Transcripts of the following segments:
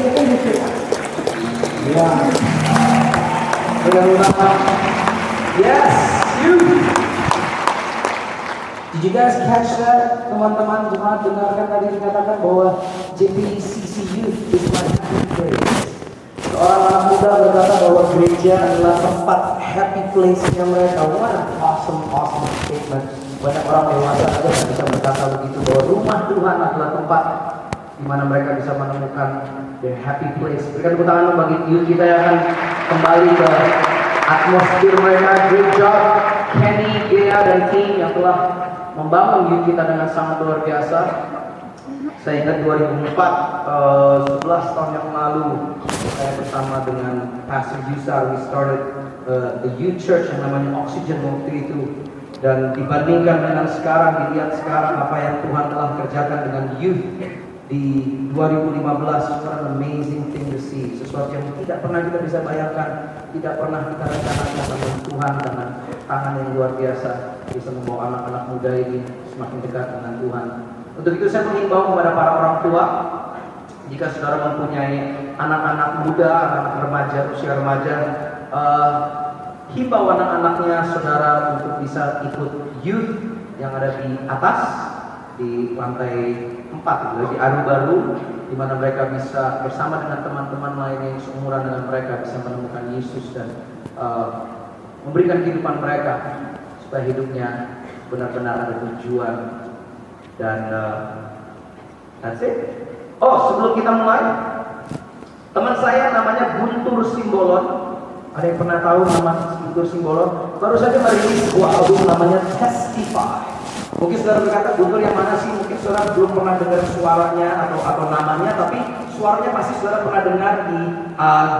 Ya, mudah-mudahan. Yes, you. Did you guys catch that, teman-teman jemaat? Dengarkan tadi dikatakan bahwa JPCC Youth is my happy place. Seorang anak muda berkata bahwa gereja adalah tempat happy place-nya mereka. What an awesome statement. Banyak orang dewasa aja yang bisa berkata begitu, bahwa rumah Tuhan adalah tempat di mana mereka bisa menemukan the happy place. Berikan tepuk tangan bagi youth kita yang akan kembali ke atmosfer mereka. Great job Kenny, Gea, dan tim yang telah membangun youth kita dengan sangat luar biasa. Saya ingat 2004, 11 tahun yang lalu, saya bersama dengan Pastor Yusar, we started the youth church yang namanya Oxygen waktu itu. Dan dibandingkan dengan sekarang, dilihat sekarang apa yang Tuhan telah kerjakan dengan youth di 2015, what an amazing thing to see. Sesuatu yang tidak pernah kita bisa bayangkan, tidak pernah kita rencanakan, namun Tuhan dengan tangan yang luar biasa bisa membawa anak-anak muda ini semakin dekat dengan Tuhan. Untuk itu saya mengimbau kepada para orang tua, jika saudara mempunyai anak-anak muda, anak remaja, usia remaja, himbau anak-anaknya saudara untuk bisa ikut youth yang ada di atas, di lantai 4, di Aru Baru, di mana mereka bisa bersama dengan teman-teman lainnya yang seumuran dengan mereka bisa menemukan Yesus dan memberikan kehidupan mereka supaya hidupnya benar-benar ada tujuan. Dan that's it. Oh, sebelum kita mulai, teman saya namanya Guntur Simbolon. Ada yang pernah tahu nama Guntur Simbolon? Baru saja merilis sebuah album namanya Testify. Mungkin saudara berkata, Guntur yang mana sih? Mungkin saudara belum pernah dengar suaranya atau namanya, tapi suaranya pasti saudara pernah dengar di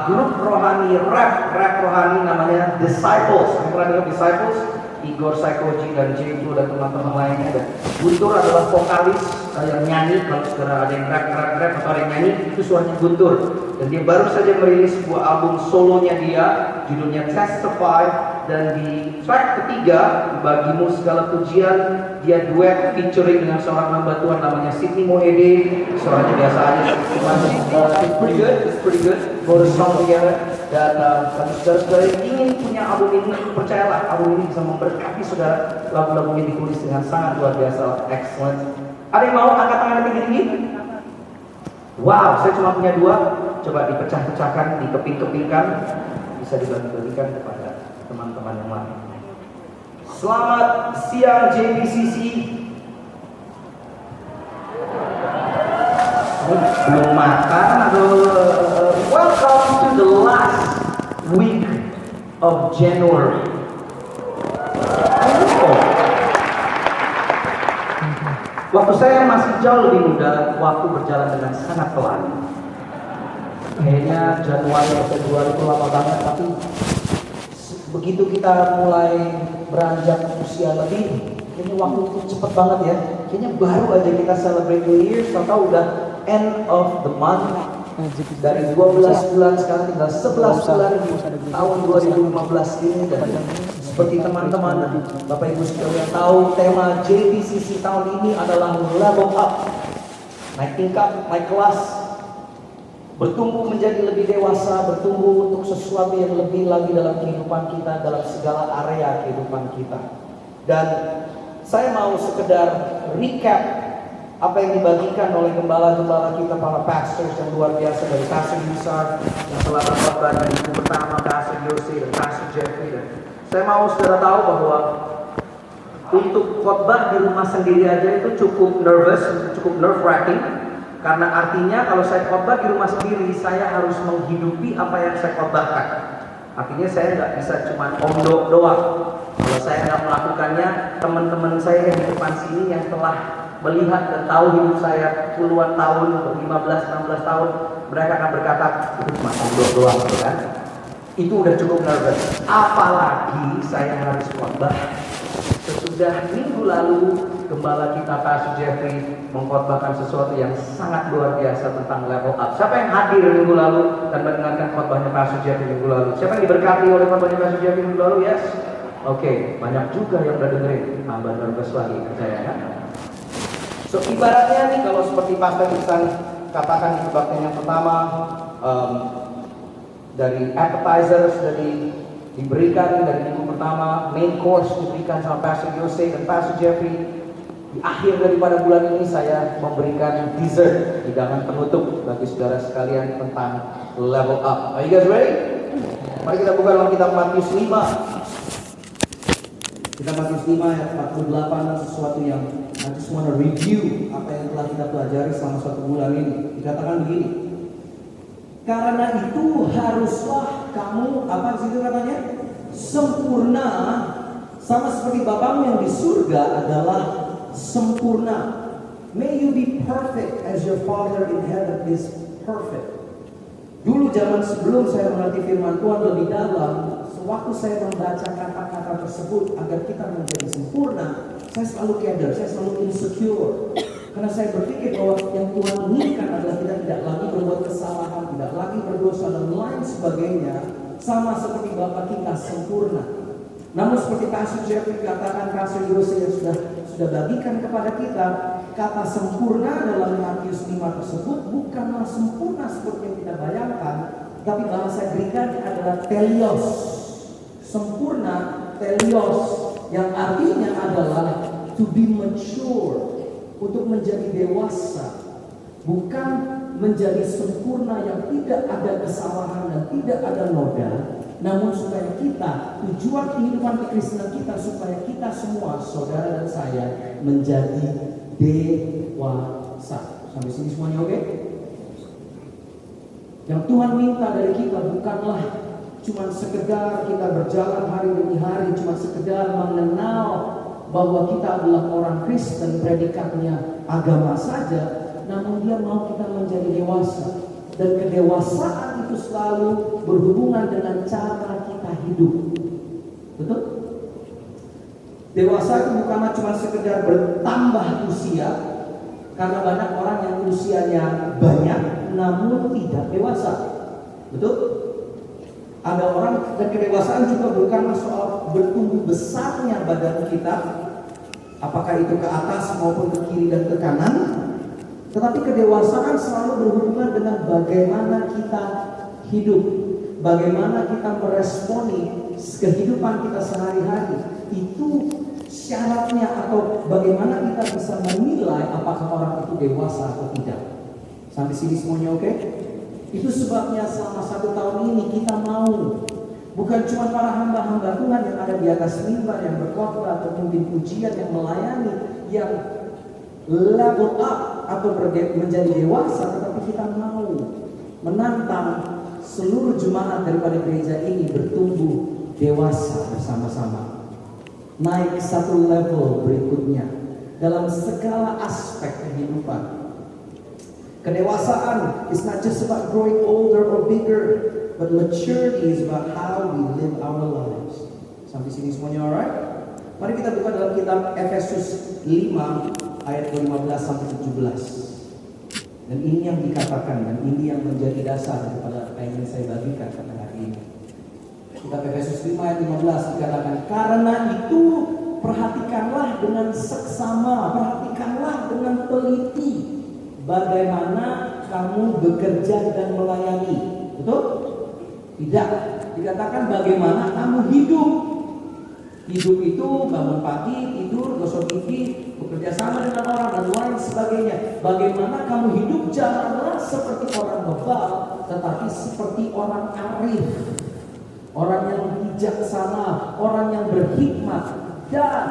grup rohani, rap rohani namanya Disciples. Yang pernah dengar Disciples? Igor Saikoji dan Jeko dan teman-teman lainnya. Dan Guntur adalah vokalis yang nyanyi. Kalau saudara ada yang rap atau ada yang nyanyi, itu suaranya Guntur. Dan dia baru saja merilis sebuah album solonya dia, judulnya Testify. Dan di track ketiga, Bagimu Segala Pujian, dia duet featuring dengan seorang hamba Tuhan namanya Sydney Mohede. Suaranya biasa aja, it's pretty good for the song together. Dan bagi saudara-saudara yang ingin punya album ini, percayalah album ini bisa memberkati saudara. Lagu-lagunya ditulis dengan sangat luar biasa, excellent. Ada yang mau angkat tangan tinggi-tinggi? Wow, saya cuma punya 2. Coba dipecah-pecahkan, dikeping-kepingkan, bisa dibagi-bagikan kepada teman-teman yang lain. Selamat siang JPCC. Belum makan atau welcome to the last week of January. Waktu saya masih jauh lebih muda, waktu berjalan dengan sangat pelan. Kayaknya Januari atau Februari itu lama banget, tapi begitu kita mulai beranjak usia lebih, kayaknya waktu itu cepet banget ya. Kayaknya baru aja kita celebrate New Year, tahu udah end of the month. Dari 12 bulan sekarang tinggal 11 bulan di tahun 2015 ini. Dan seperti teman-teman Bapak Ibu sekalian tahu, tema JPCC tahun ini adalah level up, naik tingkat, naik kelas, bertumbuh menjadi lebih dewasa, bertumbuh untuk sesuatu yang lebih lagi dalam kehidupan kita, dalam segala area kehidupan kita. Dan saya mau sekedar recap apa yang dibagikan oleh gembala-gembala kita, para pastors yang luar biasa, dari Pastor Yusar yang telah berkhotbah di minggu pertama, Pastor Yose dan Pastor Jeffrey. Dan saya mau saudara tahu bahwa untuk khotbah di rumah sendiri aja itu cukup nervous, cukup nerve-wracking. Karena artinya kalau saya khotbah di rumah sendiri, saya harus menghidupi apa yang saya khotbahkan. Artinya saya nggak bisa cuma omdo doang. Kalau saya nggak melakukannya, teman-teman saya yang di depan sini yang telah melihat dan tahu hidup saya puluhan tahun, 15-16 tahun, mereka akan berkata, itu cuma omdo doang, kan? Itu udah cukup nervous. Apalagi saya harus khotbah. Sesudah minggu lalu, gembala kita Pastor Jeffrey mengkhotbahkan sesuatu yang sangat luar biasa tentang level up. Siapa yang hadir minggu lalu dan mendengarkan khotbahnya Pastor Jeffrey minggu lalu? Siapa yang diberkati oleh khotbahnya Pastor Jeffrey minggu lalu? Yes? Oke, banyak juga yang udah dengerin. Tambah nervous lagi, percaya kan? So ibaratnya nih kalau seperti Pastor Iksan katakan di kebaktian yang pertama, dari appetizers diberikan dari minggu pertama, main course diberikan sama Pastor Yose dan Pastor Jeffrey. Di akhir daripada bulan ini saya memberikan dessert, hidangan penutup bagi saudara sekalian tentang level up. Are you guys ready? Mari kita buka dalam kitab Matius 5. Kitab Matius 5 ayat 48, sesuatu yang I just want to review apa yang telah kita pelajari selama 1 bulan ini. Dikatakan begini. Karena itu haruslah kamu, apa situ katanya? Sempurna, sama seperti Bapamu yang di surga adalah sempurna. May you be perfect as your Father in heaven is perfect. Dulu zaman sebelum saya mengerti firman Tuhan lebih dalam, sewaktu saya membaca kata-kata tersebut agar kita menjadi sempurna, saya selalu keder, saya selalu insecure. Karena saya berpikir bahwa yang Tuhan inginkan adalah kita tidak lagi berbuat kesalahan, tidak lagi berdosa dan lain sebagainya, sama seperti Bapa kita sempurna. Namun seperti Pastor Jeffrey katakan, Pastor Yose yang sudah bagikan kepada kita, kata sempurna dalam Matius 5 tersebut bukanlah sempurna seperti yang kita bayangkan, tapi bahasa Greknya adalah telios. Sempurna, telios, yang artinya adalah to be mature, untuk menjadi dewasa, bukan menjadi sempurna yang tidak ada kesalahan dan tidak ada noda. Namun supaya kita, tujuan kehidupan kekristenan kita, supaya kita semua, saudara dan saya, menjadi dewasa. Sampai sini semuanya oke? Yang Tuhan minta dari kita bukanlah cuma sekedar kita berjalan hari demi hari, cuma sekedar mengenal bahwa kita adalah orang Kristen, predikatnya agama saja. Namun dia mau kita menjadi dewasa. Dan kedewasaan itu selalu berhubungan dengan cara kita hidup. Betul? Dewasa itu bukanlah cuma sekedar bertambah usia, karena banyak orang yang usianya banyak namun tidak dewasa. Betul? Ada orang, dan kedewasaan juga bukanlah soal bertumbuh besarnya badan kita, apakah itu ke atas maupun ke kiri dan ke kanan. Tetapi kedewasaan selalu berhubungan dengan bagaimana kita hidup, bagaimana kita meresponi kehidupan kita sehari-hari. Itu syaratnya, atau bagaimana kita bisa menilai apakah orang itu dewasa atau tidak. Sampai sini semuanya oke? Itu sebabnya selama 1 tahun ini kita mau, bukan cuma para hamba-hamba Tuhan yang ada di atas mimbar, yang berkhotbah atau memimpin pujian, yang melayani, yang level up atau menjadi dewasa, tetapi kita mau menantang seluruh jemaat daripada gereja ini bertumbuh dewasa bersama-sama, naik satu level berikutnya dalam segala aspek kehidupan. Kedewasaan is not just about growing older or bigger, but maturity is about how we live our lives. Sampai sini semuanya alright? Mari kita buka dalam kitab Efesus 5 ayat 15 sampai 17. Dan ini yang dikatakan, dan ini yang menjadi dasar daripada apa yang ingin saya bagikan pada hari ini. Kitab Efesus 5 ayat 15 dikatakan, karena itu perhatikanlah dengan seksama, perhatikanlah dengan teliti bagaimana kamu bekerja dan melayani. Betul? Tidak. Dikatakan bagaimana kamu hidup. Hidup itu bangun pagi, tidur, gosok gigi, bekerja sama dengan orang dan lain sebagainya. Bagaimana kamu hidup, janganlah seperti orang bebal, tetapi seperti orang arif, orang yang bijaksana, orang yang berhikmat. Dan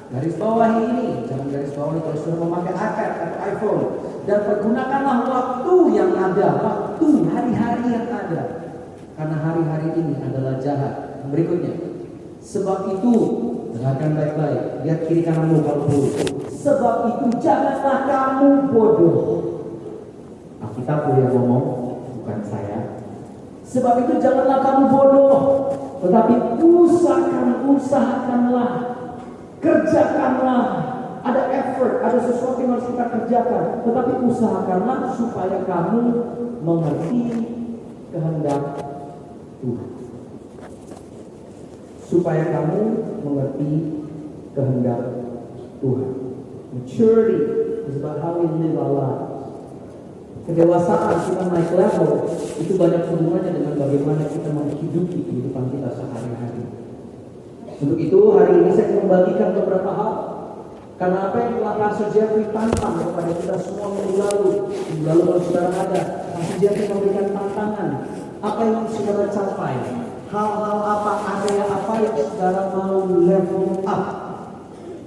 garis bawah ini, jangan garis bawah kalau sudah memakai iPad atau iPhone. Dan pergunakanlah waktu yang ada, waktu hari-hari yang ada, karena hari-hari ini adalah jahat. Berikutnya, sebab itu, dengarkan baik-baik, lihat kiri kananmu kalau perlu. Sebab itu janganlah kamu bodoh. Alkitab yang ngomong, bukan saya. Sebab itu janganlah kamu bodoh, tetapi usahakanlah, kerjakanlah. Ada effort, ada sesuatu yang harus kita kerjakan, tetapi usahakanlah supaya kamu mengerti kehendak Tuhan. Supaya kamu mengerti kehendak Tuhan. Maturity is about how we live our lives. Kedewasaan kita naik level itu banyak hubungannya dengan bagaimana kita menghidupi kehidupan kita sehari-hari. Untuk itu hari ini saya membagikan beberapa hal. Karena apa yang telah Pastor Jeffrey tantang kepada kita semua minggu lalu kalau saudara ada, Pastor Jeffrey memberikan tantangan. Apa yang saudara capai? Hal-hal apa, area apa yang saudara mau level up,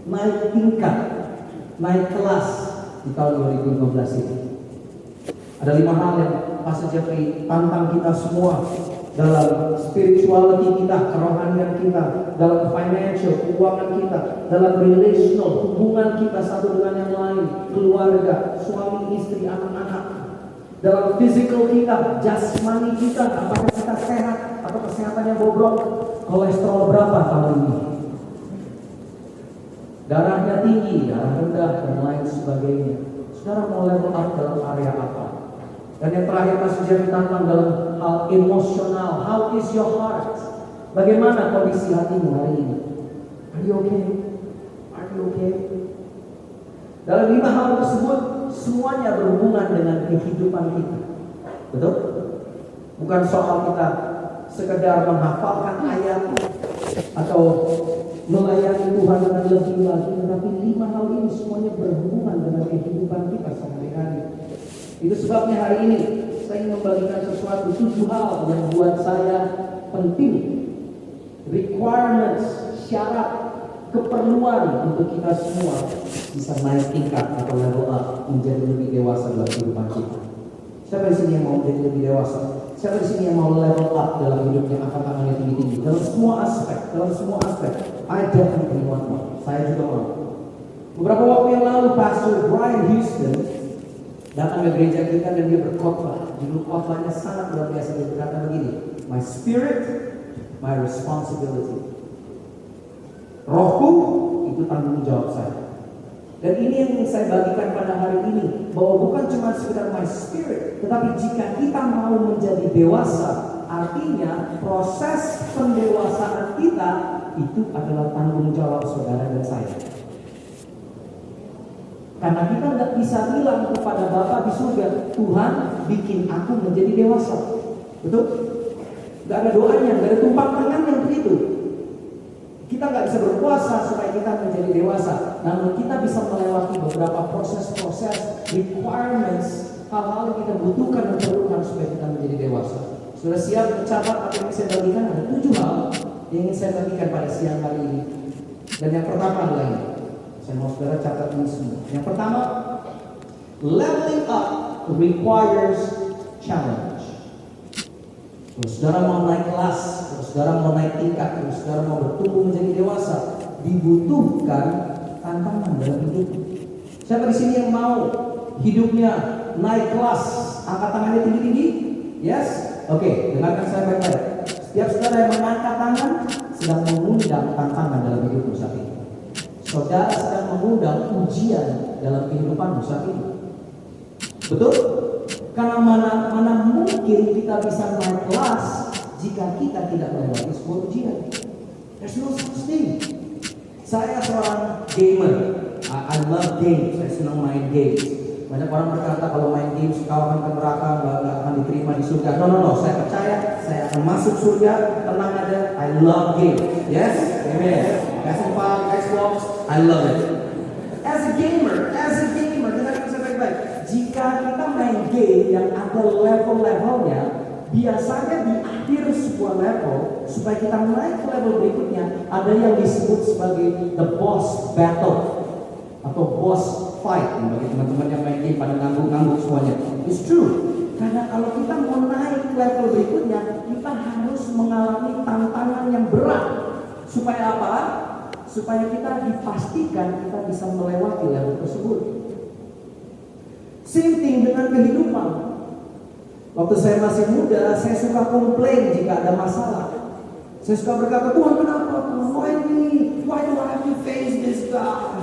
naik tingkat, naik kelas di tahun 2015 ini. Ada 5 hal yang Pastor Jeffrey tantang kita semua dalam spirituality kita, kerohanian kita, dalam financial, keuangan kita, dalam relational, hubungan kita satu dengan yang lain, keluarga, suami, istri, anak-anak, dalam physical kita, jasmani kita, apakah kita sehat atau kesehatannya bobrok, kolesterol berapa tahun ini, darahnya tinggi, darah rendah, dan lain sebagainya. Saudara mau level up dalam area apa? Dan yang terakhir Pastor Jeffrey tantang dalam hal emosional. How is your heart? Bagaimana kondisi hatimu hari ini? Are you okay? Are you okay? Dalam 5 hal tersebut semuanya berhubungan dengan kehidupan kita. Betul? Bukan soal kita sekedar menghafalkan ayat atau melayani Tuhan dengan lebih lagi, tetapi 5 hal ini semuanya berhubungan dengan kehidupan kita sehari-hari. Itu sebabnya hari ini saya ingin membagikan sesuatu 7 hal yang buat saya penting, requirements, syarat, keperluan untuk kita semua bisa naik tingkat atau level up menjadi lebih dewasa dalam kehidupan kita. Siapa di sini yang mau menjadi lebih dewasa? Siapa di sini yang mau level up dalam hidupnya, angkat tangannya tinggi-tinggi dalam semua aspek. I definitely want one. Saya juga mau. Beberapa waktu yang lalu Pastor Brian Houston datang ke gereja kita dan dia berkhotbah. Judul khotbahnya sangat luar biasa. Dia berkata begini, my spirit, my responsibility. Rohku itu tanggung jawab saya. Dan ini yang ingin saya bagikan pada hari ini, bahwa bukan cuma sekedar my spirit, tetapi jika kita mau menjadi dewasa, artinya proses pendewasaan kita itu adalah tanggung jawab saudara dan saya. Karena kita tidak bisa bilang kepada Bapa di surga, Tuhan bikin aku menjadi dewasa. Betul? Gak ada doanya, gak ada tumpang tangan yang begitu. Kita gak bisa berpuasa supaya kita menjadi dewasa. Namun kita bisa melewati beberapa proses-proses, requirements, hal-hal yang kita butuhkan dan perlukan supaya kita menjadi dewasa. Sudah siap mencatat apa yang saya bagikan? Ada 7 hal yang ingin saya bagikan pada siang hari ini. Dan yang pertama adalah ini. Saya mau saudara catat ini semua. Yang pertama, leveling up requires challenge. Kalau saudara mau naik kelas, kalau saudara mau naik tingkat, kalau saudara mau bertumbuh menjadi dewasa, dibutuhkan tantangan dalam hidup. Siapa di sini yang mau hidupnya naik kelas? Angkat tangannya tinggi-tinggi. Yes? Oke, dengarkan saya baik-baik. Setiap saudara yang mengangkat tangan sedang mengundang tantangan dalam hidupmu saat ini. Saudara sedang mengundang ujian dalam kehidupanmu saat ini. Betul? Karena mana mungkin kita bisa naik kelas jika kita tidak melewati sebuah ujian. There's no such thing. Saya seorang gamer. I love games. Saya senang main games. Banyak orang berkata kalau main games kau akan ke neraka, nggak akan diterima di surga. No. Saya percaya saya akan masuk surga. Tenang aja. I love games. Yes? Amen. PS4, Xbox, I love it. As a gamer, dengarkan saya baik-baik. Jika kita main game yang ada level-levelnya, biasanya di akhir sebuah level, supaya kita naik ke level berikutnya, ada yang disebut sebagai the boss battle atau boss fight. Bagi teman-teman yang main game pada ngangguk-ngangguk semuanya. It's true. Karena kalau kita mau naik level berikutnya, kita harus mengalami tantangan yang berat. Supaya apa? Supaya kita dipastikan kita bisa melewati level tersebut. Same thing dengan kehidupan. Waktu saya masih muda, saya suka komplain jika ada masalah. Saya suka berkata, Tuhan kenapa? Why me? Why do I have to face this God?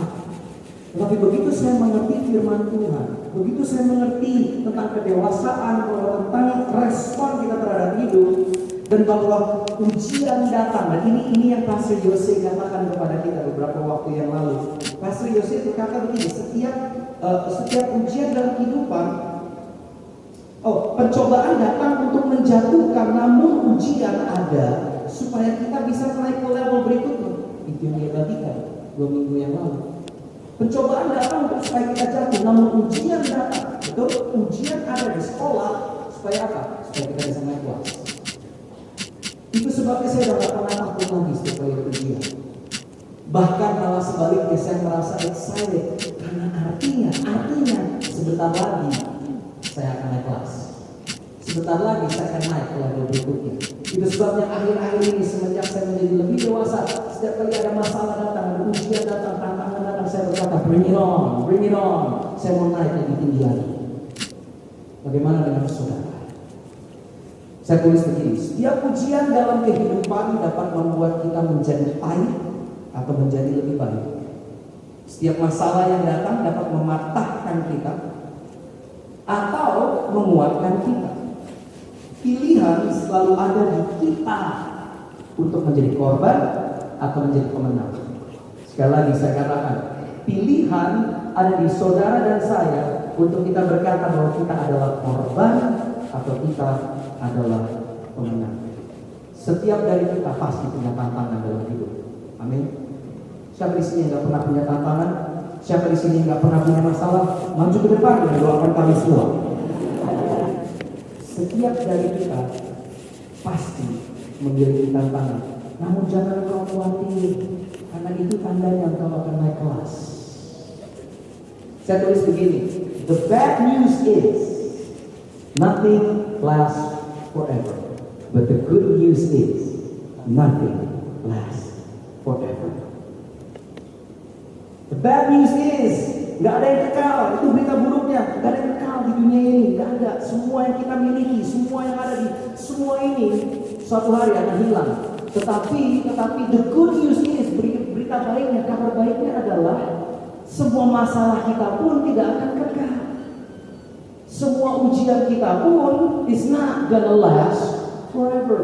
Tetapi begitu saya mengerti firman Tuhan, begitu saya mengerti tentang kedewasaan, tentang respon kita terhadap hidup, dan bahwa ujian datang. Dan ini yang Pastor Yose katakan kepada kita beberapa waktu yang lalu. Pastor Yose berkata begini, setiap ujian dalam kehidupan Pencobaan datang untuk menjatuhkan, namun ujian ada supaya kita bisa naik ke level berikutnya. Itu yang dia bagikan 2 minggu yang lalu. Pencobaan datang untuk supaya kita jatuh, namun ujian datang. Betul? Ujian ada di sekolah supaya apa? Supaya kita bisa naik kelas. Itu sebabnya saya udah gak pernah takut lagi setiap kali ujian. Bahkan malah sebaliknya saya merasa excited karena artinya sebentar lagi saya akan naik kelas. Sebentar lagi saya akan naik ke level berikutnya. Itu sebabnya akhir-akhir ini semenjak saya menjadi lebih dewasa, setiap kali ada masalah datang, ada ujian datang, tantangan datang, saya berkata, bring it on. Saya mau naik lebih tinggi lagi. Bagaimana dengan saudara? Saya tulis begini, setiap ujian dalam kehidupan dapat membuat kita menjadi pahit atau menjadi lebih baik. Setiap masalah yang datang dapat mematahkan kita atau menguatkan kita. Pilihan selalu ada di kita untuk menjadi korban atau menjadi pemenang. Sekali lagi saya katakan, pilihan ada di saudara dan saya untuk kita berkata bahwa kita adalah korban atau kita adalah pemenang. Setiap dari kita pasti punya tantangan dalam hidup. Amin. Siapa di sini yang gak pernah punya tantangan? Siapa di sini yang gak pernah punya masalah? Maju ke depan dan doakan kami semua. Setiap dari kita pasti memiliki tantangan. Namun jangan kau khawatir, karena itu tandanya engkau akan naik kelas. Saya tulis begini, the bad news is nothing lasts forever, but the good news is nothing lasts forever. The bad news is nggak ada yang kekal, itu berita buruknya. Nggak ada yang kekal di dunia ini, nggak ada. Semua yang kita miliki, semua yang ada di semua ini suatu hari akan hilang. Tetapi the good news is, berita baiknya, kabar baiknya adalah semua masalah kita pun tidak akan kekal. Semua ujian kita pun is not gonna last forever.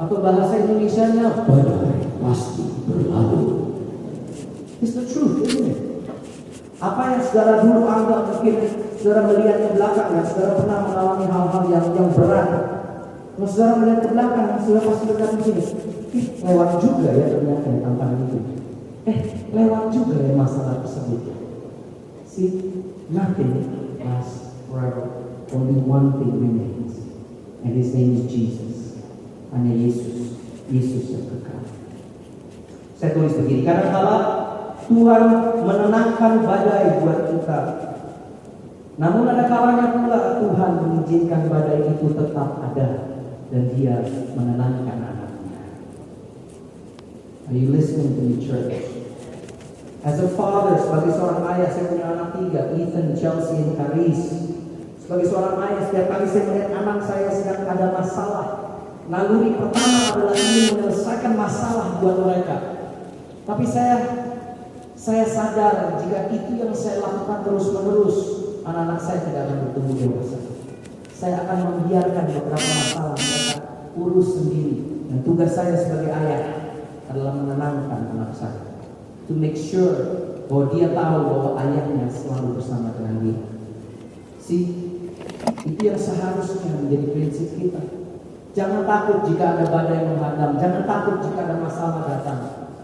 Atau bahasa Indonesianya, badai pasti berlalu. It's the truth, isn't it? Apa yang saudara dulu anggap mungkin saudara melihat ke belakang, ya, saudara pernah mengalami hal-hal yang berat. Kalau saudara melihat ke belakang, saudara pasti berkata begini, lewat juga ya ternyata tantangan itu. Lewat juga ya masalah tersebut. See, nothing lasts forever. Only one thing remains, and His name is Jesus. Hanya Yesus yang kekal. Saya tulis begini, kadang-kala Tuhan menenangkan badai buat kita. Namun ada kalanya pula Tuhan mengizinkan badai itu tetap ada dan Dia menenangkan anaknya. Are you listening to me, church? As a father, sebagai seorang ayah, saya punya anak 3, Ethan, Chelsea, dan Karis. Sebagai seorang ayah, setiap kali saya melihat anak saya sedang ada masalah, naluri pertama adalah ingin menyelesaikan masalah buat mereka. Tapi saya sadar jika itu yang saya lakukan terus-menerus, anak-anak saya tidak akan bertumbuh dewasa. Saya akan membiarkan beberapa masalah mereka urus sendiri. Dan tugas saya sebagai ayah adalah menenangkan anak saya, to make sure bahwa dia tahu bahwa ayahnya selalu bersama dengan dia. See, itu yang seharusnya menjadi prinsip kita. Jangan takut jika ada badai menghadang, jangan takut jika ada masalah datang.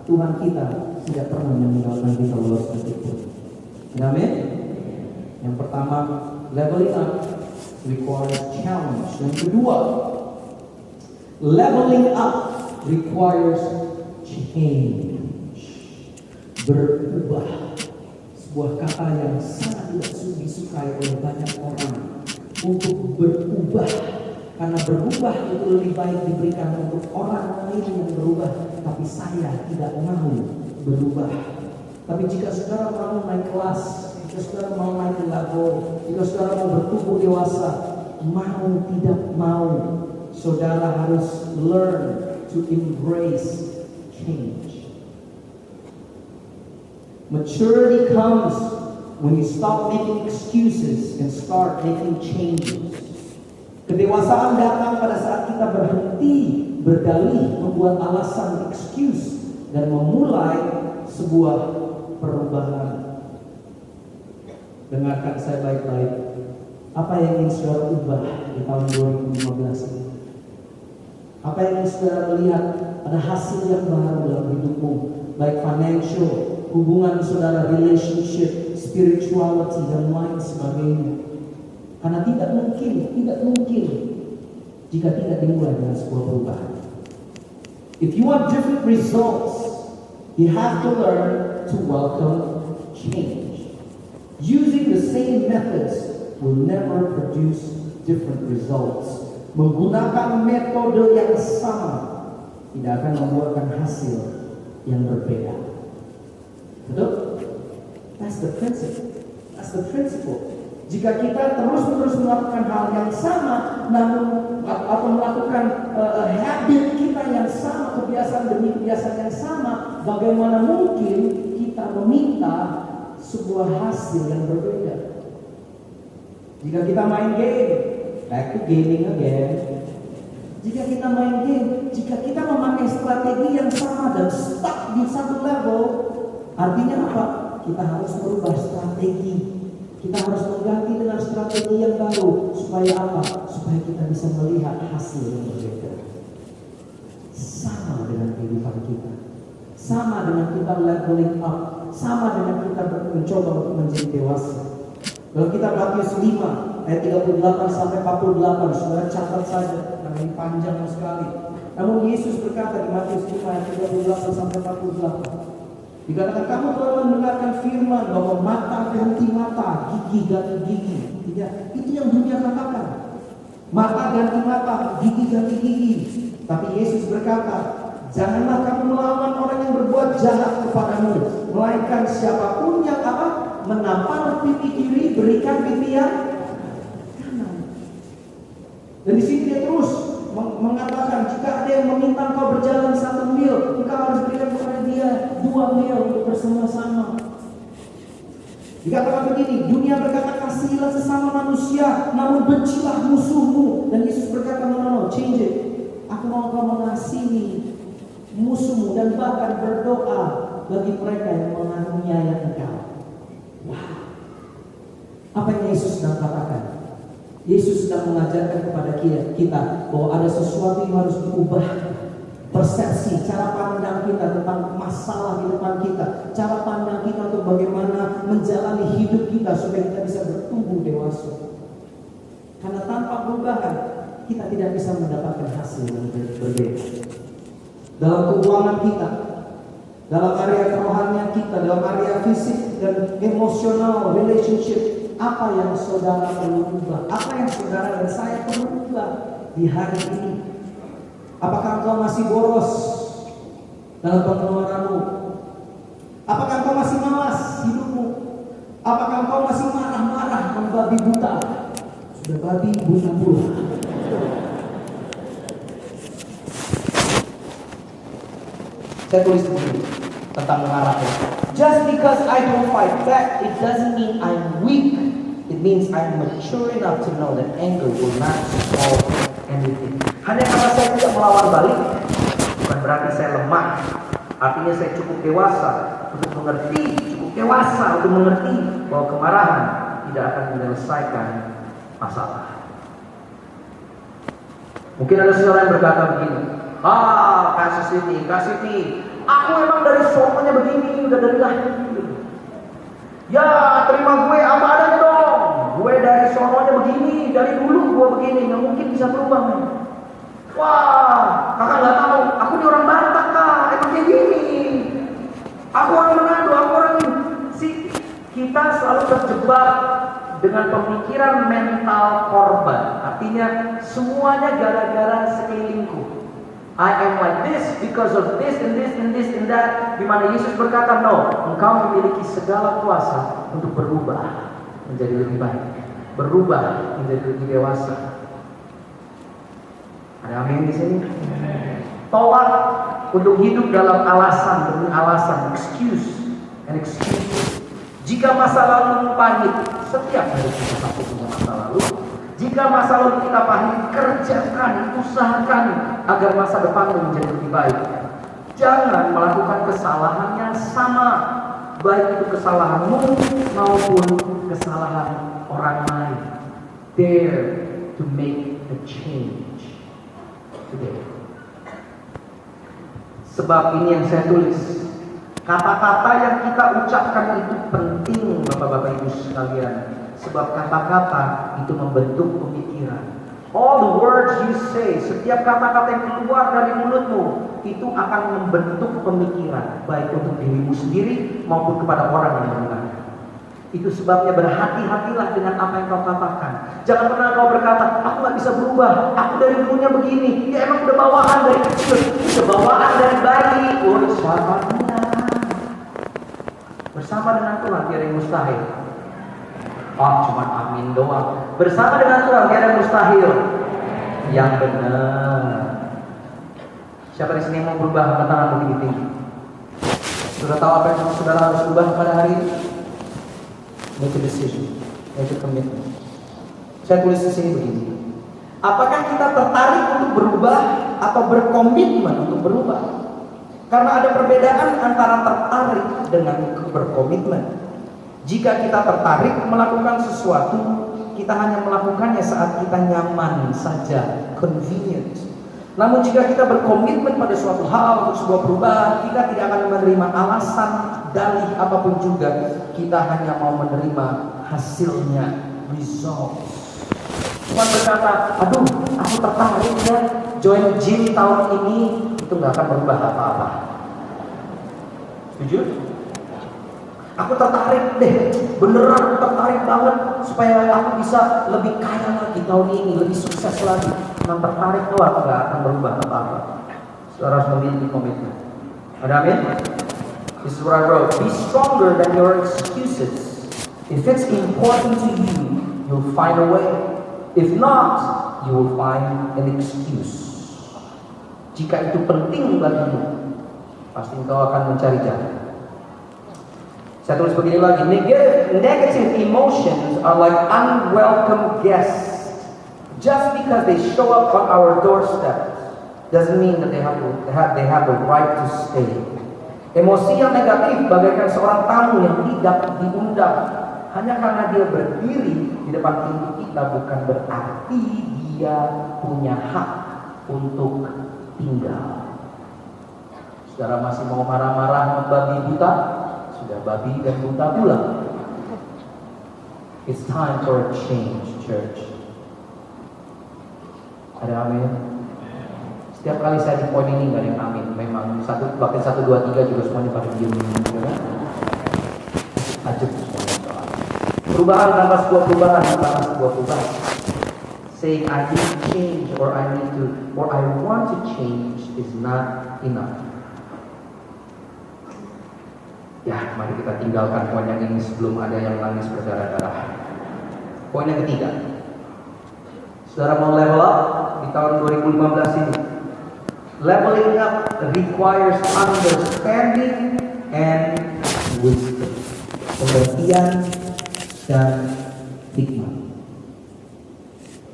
Tuhan kita tidak pernah meninggalkan kita lolos sedikit. Amin. Yang pertama, leveling up requires challenge. Yang kedua, leveling up requires change. Berubah. Sebuah kata yang sangat tidak disukai oleh banyak orang. Untuk berubah. Karena berubah itu lebih baik diberikan untuk orang lain yang berubah. Tapi saya tidak mau berubah. Tapi jika saudara mau naik kelas, jika saudara mau naik level, jika saudara mau bertumbuh dewasa, mau tidak mau, saudara harus learn to embrace change. Maturity comes when you stop making excuses and start making changes. Kedewasaan datang pada saat kita berhenti berdalih, membuat alasan, excuse, dan memulai sebuah perubahan. Dengarkan saya baik-baik. Apa yang ingin saudara ubah di tahun 2015 ini? Apa yang ingin saudara lihat ada hasil yang baru dalam hidupmu, baik financial, hubungan saudara, relationship, spirituality, dan lain sebagainya. Karena tidak mungkin jika tidak dimulai dengan sebuah perubahan. If you want different results, you have to learn to welcome change. Using the same methods will never produce different results. Menggunakan metode yang sama tidak akan membuahkan hasil yang berbeda. Betul? That's the principle. Jika kita terus-menerus melakukan hal yang sama, namun atau melakukan habit kita yang sama, kebiasaan demi kebiasaan yang sama, bagaimana mungkin kita meminta sebuah hasil yang berbeda? Jika kita main game, back to gaming again. Jika kita main game, jika kita memakai strategi yang sama dan stuck di satu level, artinya apa? Kita harus merubah strategi. Kita harus mengganti dengan strategi yang baru. Supaya apa? Supaya kita bisa melihat hasil yang berbeda. Sama dengan kehidupan kita, sama dengan kita leveling up, sama dengan kita mencoba untuk menjadi dewasa. Kalau kita Matius 5 ayat 38 sampai 48, saudara catat saja, karena ini panjang sekali. Namun Yesus berkata di Matius 5 ayat 38 sampai 48, dikatakan kamu telah mendengarkan firman bahwa mata ganti mata, gigi ganti gigi. Tidak, itu yang dunia katakan. Mata ganti mata, gigi ganti gigi. Tapi Yesus berkata, janganlah kamu melawan orang yang berbuat jahat kepadamu, melainkan siapapun yang apa? Menampar pipi kiri, berikan pipi yang kanan. Dan di sini dia terus mengatakan, jika ada yang meminta engkau berjalan 1 mil, engkau harus berikan kepada dia 2 mil untuk bersama-sama. Dikatakan begini, dunia berkata kasihilah sesama manusia, namun bencilah musuhmu. Dan Yesus berkata, no, change it. Aku mau engkau mengasihi musuhmu dan bahkan berdoa bagi mereka yang menganiaya engkau. Wow. Apa yang Yesus sedang katakan? Yesus sedang mengajarkan kepada kita bahwa ada sesuatu yang harus diubah. Persepsi, cara pandang kita tentang masalah di depan kita, cara pandang kita untuk bagaimana menjalani hidup kita supaya kita bisa bertumbuh dewasa. Karena tanpa perubahan kita tidak bisa mendapatkan hasil yang berbeda. Dalam keuangan kita, dalam area kerohanian kita, dalam area fisik dan emosional, relationship, apa yang saudara perlu ubah? Apa yang saudara dan saya perlu ubah di hari ini? Apakah engkau masih boros dalam pengeluaranmu? Apakah engkau masih malas hidupmu? Apakah engkau masih marah-marah membabi buta? Sudah babi buta pula. Saya tulis begini tentang mengarahnya. Just because I don't fight back, it doesn't mean I'm weak. It means I'm mature enough to know that anger will not solve anything. Hanya karena saya tidak melawan balik, bukan berarti saya lemah. Artinya saya cukup dewasa untuk mengerti bahwa kemarahan tidak akan menyelesaikan masalah. Mungkin ada saudara yang berkata begini, Kak Siti, aku emang dari sononya begini, udah dari lahir. Ya terima gue apa adanya dong. Gue dari sononya begini, dari dulu gue begini, nggak mungkin bisa berubah. Wah, kakak nggak tahu, aku ini orang Batak kak, emang kayak gini. Aku orang Manado, aku orang kita selalu terjebak dengan pemikiran mental korban. Artinya semuanya gara-gara sekelilingku. I am like this because of this and this and this and that. Di mana Yesus berkata, no, engkau memiliki segala kuasa untuk berubah menjadi lebih baik, berubah menjadi lebih dewasa. Ada amin di sini? Tolak untuk hidup dalam alasan demi alasan, excuse and excuses. Jika masa lalu pahit, setiap hari kita pasti punya masa lalu. Jika masa lalu kita pahit, kerjakan, usahakan agar masa depan menjadi lebih baik. Jangan melakukan kesalahan yang sama, baik itu kesalahanmu maupun kesalahan orang lain. dare to make a change today. Sebab ini yang saya tulis, kata-kata yang kita ucapkan itu penting, Bapak-Bapak Ibu sekalian. Sebab kata-kata itu membentuk pemikiran. All the words you say, setiap kata-kata yang keluar dari mulutmu itu akan membentuk pemikiran, baik untuk dirimu sendiri maupun kepada orang yang mendengar. Itu sebabnya berhati-hatilah dengan apa yang kau katakan. Jangan pernah kau berkata, aku gak bisa berubah, aku dari dulunya begini. Ya emang udah bawaan dari kecil, udah bawaan dari bayi. Oh, sahabatnya. Bersama dengan Tuhan tiada yang mustahil. Oh, cuma amin doang. Bersama dengan Tuhan tiada yang mustahil. Yang benar. Siapa di sini mau berubah? Angkat tangan begini tinggi. Sudah tahu apa yang saudara harus ubah pada hari ini? Make a decision, make a commitment. Saya tulis di sini begini. Apakah kita tertarik untuk berubah atau berkomitmen untuk berubah? Karena ada perbedaan antara tertarik dengan berkomitmen. Jika kita tertarik melakukan sesuatu, kita hanya melakukannya saat kita nyaman saja, convenient. Namun jika kita berkomitmen pada suatu hal untuk sebuah perubahan, kita tidak akan menerima alasan, dalih apapun juga. Kita hanya mau menerima hasilnya, results. Tuhan berkata, aduh, aku tertarik ya join gym tahun ini, itu gak akan berubah apa-apa. Setuju? Aku tertarik deh, beneran aku tertarik banget supaya aku bisa lebih kaya lagi tahun ini, lebih sukses lagi. Yang tertarik doang gak akan berubah apa-apa. Saudara harus memiliki komitmen. Ada amin? This is what I wrote. Be stronger than your excuses. If it's important to you, you'll find a way. If not, you will find an excuse. Jika itu penting bagimu, pasti engkau akan mencari jalan. Saya tulis begini lagi. Negative emotions are like unwelcome guests. Just because they show up on our doorstep doesn't mean that they have the right to stay. Emosi yang negatif bagaikan seorang tamu yang tidak diundang. Hanya karena dia berdiri di depan pintu kita bukan berarti dia punya hak untuk tinggal. Saudara masih mau marah-marah membabi buta? Sudah babi dan buta pula. It's time for a change, church. Ada amin? Setiap kali saya di poin ini nggak ada yang amin. Memang bahkan 1, 2, 3 juga semuanya pada diem, gitu kan? Ajib semuanya soal. Perubahan tanpa sebuah perubahan, tanpa sebuah perubahan. Saying I need to change or I want to change is not enough. Ya, mari kita tinggalkan poin yang ini sebelum ada yang nangis berdarah-darah. Poin yang ketiga. Saudara mau level up di tahun 2015 ini. Leveling up requires understanding and wisdom. Pengertian dan hikmah.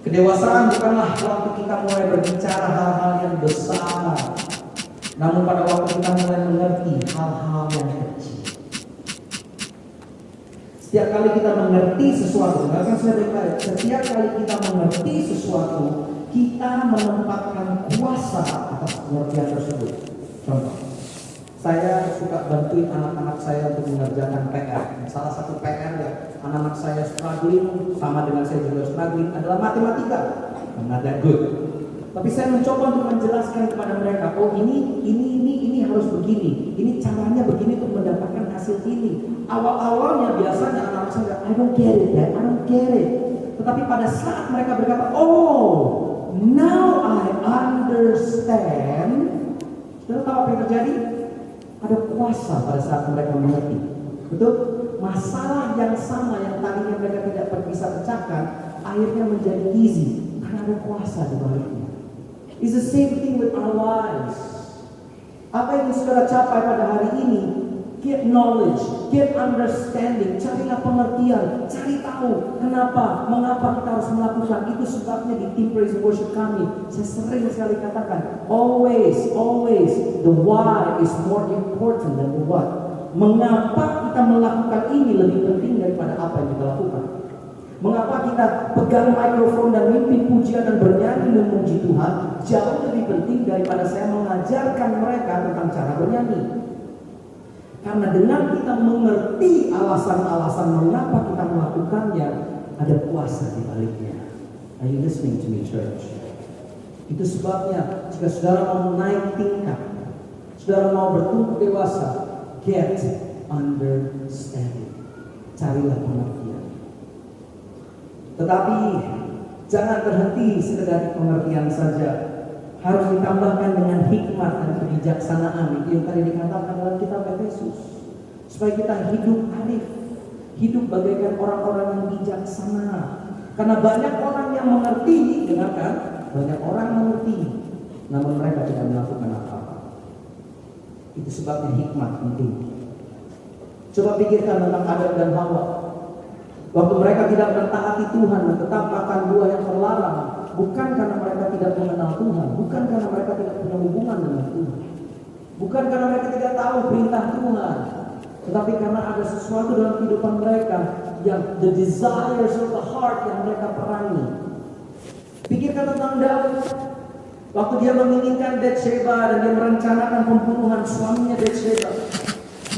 Kedewasaan bukanlah waktu kita mulai berbicara hal-hal yang besar, namun pada waktu kita mulai mengerti hal-hal yang kecil. Setiap kali kita mengerti sesuatu, setiap kali kita mengerti sesuatu, kita menempatkan kuasa atas pengertian tersebut. Contoh, saya suka bantuin anak-anak saya untuk mengerjakan PR. Salah satu PR ya, anak-anak saya struggling, sama dengan saya juga struggling, adalah matematika. Not that good. Tapi saya mencoba untuk menjelaskan kepada mereka, oh ini harus begini, ini caranya begini untuk mendapatkan hasil ini. Awal-awalnya biasanya anak-anak saya, I don't get it, Dad, I don't get it. Tetapi pada saat mereka berkata, oh, now I understand. Sudah tahu apa yang terjadi? Ada kuasa pada saat mereka mengerti. Betul? Masalah yang sama yang tadinya mereka tidak bisa pecahkan, akhirnya menjadi easy karena ada kuasa di baliknya. It's the same thing with our lives. Apa yang saudara capai pada hari ini? Get knowledge, get understanding, carilah pengertian, cari tahu kenapa, mengapa kita harus melakukan. Itu sebabnya di tim praise and worship kami, saya sering sekali katakan, always the why is more important than the what. Mengapa kita melakukan ini lebih penting daripada apa yang kita lakukan. Mengapa kita pegang mikrofon dan mimpi pujian dan bernyanyi memuji Tuhan jauh lebih penting daripada saya mengajarkan mereka tentang cara bernyanyi. Karena dengan kita mengerti alasan-alasan mengapa kita melakukannya, ada kuasa di baliknya. Are you listening to me, church? Itu sebabnya jika saudara mau naik tingkat, saudara mau bertumbuh dewasa, get understanding. Carilah pengertian. Tetapi jangan berhenti sekedar di pengertian saja. Harus ditambahkan dengan hikmat dan kebijaksanaan. Itu yang tadi dikatakan dalam kitab Efesus. Supaya kita hidup arif, hidup bagaikan orang-orang yang bijaksana. Karena banyak orang yang mengerti, dengarkan, banyak orang mengerti, namun mereka tidak melakukan apa-apa. Itu sebabnya hikmat penting. Coba pikirkan tentang Adam dan Hawa. Waktu mereka tidak mentaati Tuhan dan tetap makan buah yang terlarang, bukan karena mereka tidak mengenal Tuhan, bukan karena mereka tidak punya hubungan dengan Tuhan, bukan karena mereka tidak tahu perintah Tuhan, tetapi karena ada sesuatu dalam kehidupan mereka yang the desires of the heart yang mereka perangi. Pikirkan tentang Daud. Waktu dia menginginkan Bathsheba dan dia merencanakan pembunuhan suaminya Bathsheba,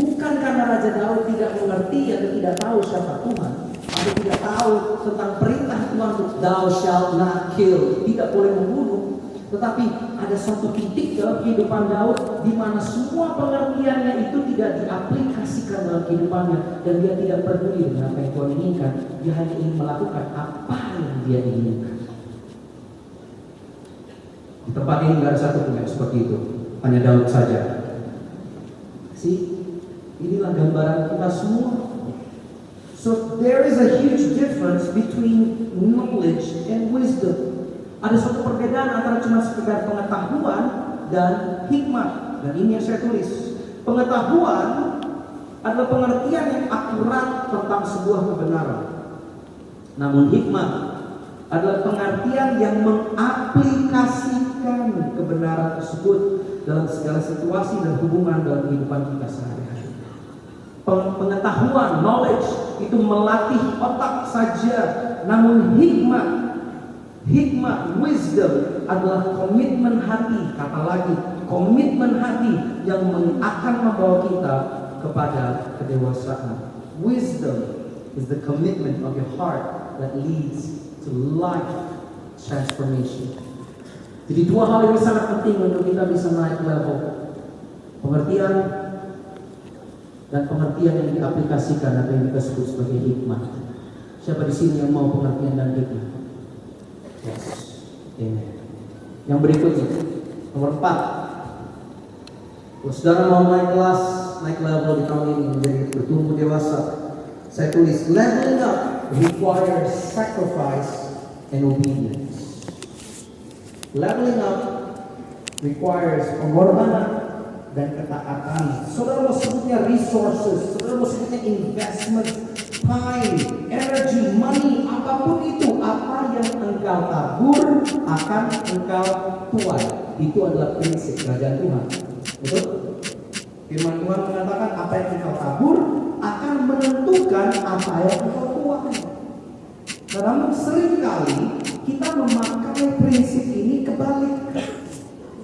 bukan karena Raja Daud tidak mengerti atau tidak tahu siapa Tuhan, atau tidak tahu tentang perintah Tuhan untuk thou shalt not kill, tidak boleh membunuh. Tetapi ada suatu titik dalam kehidupan Daud di mana semua pengertiannya itu tidak diaplikasikan dalam kehidupannya, dan dia tidak peduli dengan apa yang Tuhan inginkan. Dia hanya ingin melakukan apa yang dia inginkan. Di tempat ini tidak ada satu pun yang seperti itu, hanya Daud saja. Inilah gambaran kita semua. So there is a huge difference between knowledge and wisdom. Ada suatu perbedaan antara cuma sekedar pengetahuan dan hikmat. Dan ini yang saya tulis. Pengetahuan adalah pengertian yang akurat tentang sebuah kebenaran. Namun hikmat adalah pengertian yang mengaplikasikan kebenaran tersebut dalam segala situasi dan hubungan dalam kehidupan kita sehari-hari. Pengetahuan, knowledge itu melatih otak saja, namun hikmat, wisdom adalah komitmen hati. Kata lagi, komitmen hati yang akan membawa kita kepada kedewasaan. Wisdom is the commitment of your heart that leads to life transformation. Jadi dua hal ini sangat penting untuk kita bisa naik level. Pengertian dan pengertian yang diaplikasikan atau yang kita sebut sebagai hikmat. Siapa di sini yang mau pengertian dan hikmat? Yes. Amen. Yang berikutnya, nomor 4. Kalau saudara mau naik kelas, naik level di tahun ini menjadi bertumbuh dewasa, saya tulis leveling up requires sacrifice and obedience. Leveling up requires pengorbanan dan ketaatan. Saudara mau sebutnya resources, saudara mau sebutnya investment, time, energy, money, apapun itu, apa yang engkau tabur akan engkau tuai. Itu adalah prinsip kerajaan Tuhan. Betul? Firman Tuhan mengatakan apa yang engkau tabur akan menentukan apa yang engkau tuai. Namun seringkali kita memakai prinsip ini kebalik.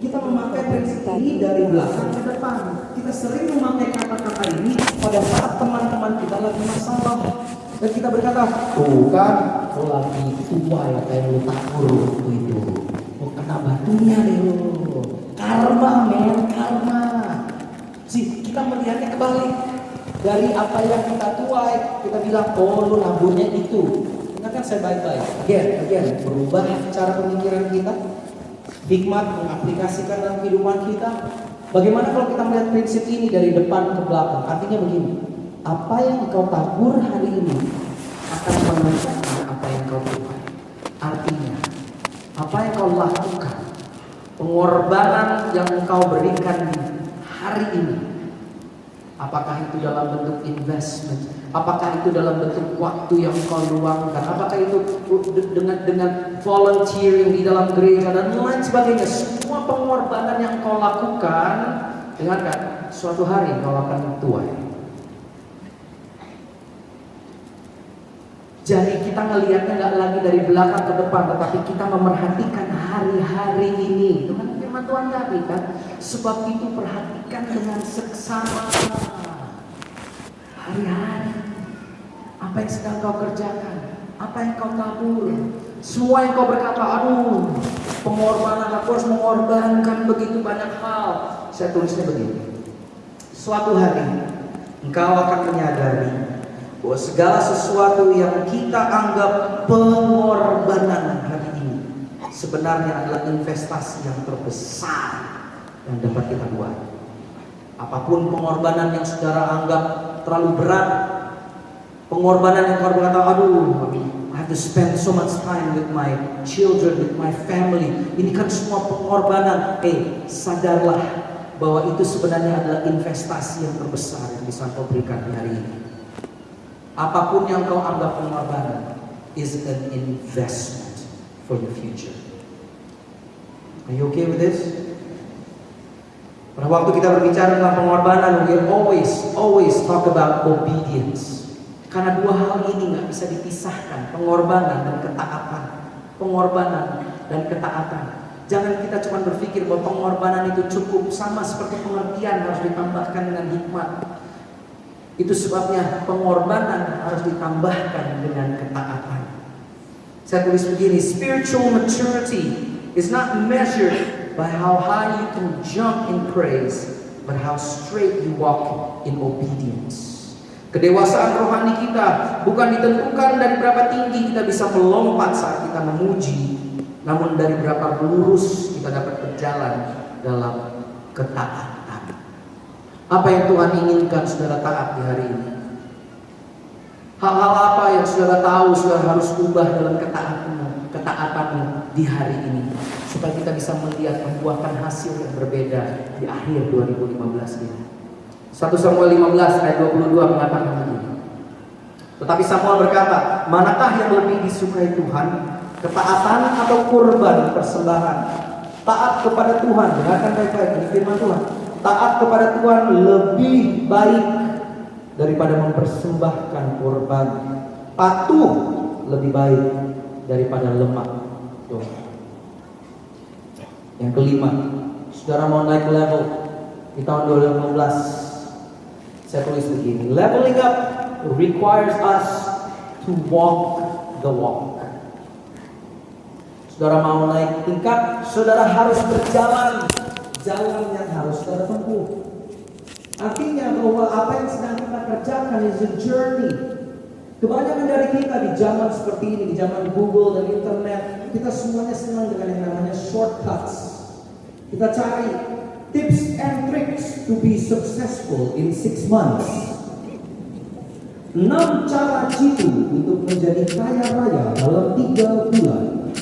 Kita memakai prinsip ini dari belakang ke depan. Kita sering memakai kata-kata ini pada saat teman-teman kita lagi masalah. Dan kita berkata, tuh kan, lo lagi tuai apa yang lo tabur waktu itu. Lo kena batunya deh lo. Karma men, karma. Kita melihatnya kebalik. Dari apa yang kita tuai, kita bilang, oh lo naburnya itu. Ingatkan saya baik-baik. Again, berubah cara pemikiran kita. Hikmat mengaplikasikan dalam kehidupan kita. Bagaimana kalau kita melihat prinsip ini dari depan ke belakang? Artinya begini, apa yang engkau tabur hari ini akan menentukan apa yang kau tuai. Artinya, apa yang kau lakukan, pengorbanan yang engkau berikan hari ini, apakah itu dalam bentuk investment, apakah itu dalam bentuk waktu yang kau luangkan, apakah itu dengan volunteering di dalam gereja dan lain sebagainya. Semua pengorbanan yang kau lakukan, dengarkan, suatu hari kau akan tuai. Jadi kita ngelihatnya nggak lagi dari belakang ke depan, tetapi kita memerhatikan hari-hari ini. Itu kan firman Tuhan tadi kan. Sebab itu perhatikan dengan seksama hari-hari. Apa yang sedang kau kerjakan? Apa yang kau tabur? Semua yang kau berkata, aduh, pengorbanan, aku harus mengorbankan begitu banyak hal. Saya tulisnya begini. Suatu hari engkau akan menyadari bahwa segala sesuatu yang kita anggap pengorbanan hari ini sebenarnya adalah investasi yang terbesar yang dapat kita buat. Apapun pengorbanan yang saudara anggap terlalu berat, pengorbanan yang kau berkata, aduh, I have to spend so much time with my children, with my family. Ini kan semua pengorbanan. Sadarlah bahwa itu sebenarnya adalah investasi yang terbesar yang bisa kau berikan di hari ini. Apapun yang kau anggap pengorbanan is an investment for the future. Are you okay with this? Pada waktu kita berbicara tentang pengorbanan, we always talk about obedience. Karena dua hal ini nggak bisa dipisahkan, pengorbanan dan ketaatan. Pengorbanan dan ketaatan. Jangan kita cuma berpikir bahwa pengorbanan itu cukup, sama seperti pengertian harus ditambahkan dengan hikmat. Itu sebabnya pengorbanan harus ditambahkan dengan ketaatan. Saya tulis begini, spiritual maturity is not measured by how high you can jump in praise, but how straight you walk in obedience. Kedewasaan rohani kita bukan ditentukan dari berapa tinggi kita bisa melompat saat kita memuji, namun dari berapa lurus kita dapat berjalan dalam ketaatan. Apa yang Tuhan inginkan saudara taat di hari ini? Hal-hal apa yang saudara tahu saudara harus ubah dalam ketaatanmu di hari ini, supaya kita bisa melihat membuahkan hasil yang berbeda di akhir 2015 ini. 1 Samuel 15 ayat 22 mengatakan begini. Tetapi Samuel berkata, manakah yang lebih disukai Tuhan? Ketaatan atau kurban persembahan? Taat kepada Tuhan, dengarkan baik-baik ini firman Tuhan. Taat kepada Tuhan lebih baik daripada mempersembahkan kurban. Patuh lebih baik daripada lemak. Tuh. Yang kelima, saudara mau naik level di tahun 2015. Saya tulis begini, leveling up requires us to walk the walk. Saudara mau naik tingkat, saudara harus berjalan jalan yang harus saudara tempuh. Artinya bahwa apa yang sedang kita kerjakan is a journey. Kebanyakan dari kita di zaman seperti ini, di zaman Google dan internet, kita semuanya senang dengan yang namanya shortcuts. Kita cari tips and tricks to be successful in 6 months. 6 cara jitu untuk menjadi kaya raya dalam 3 bulan.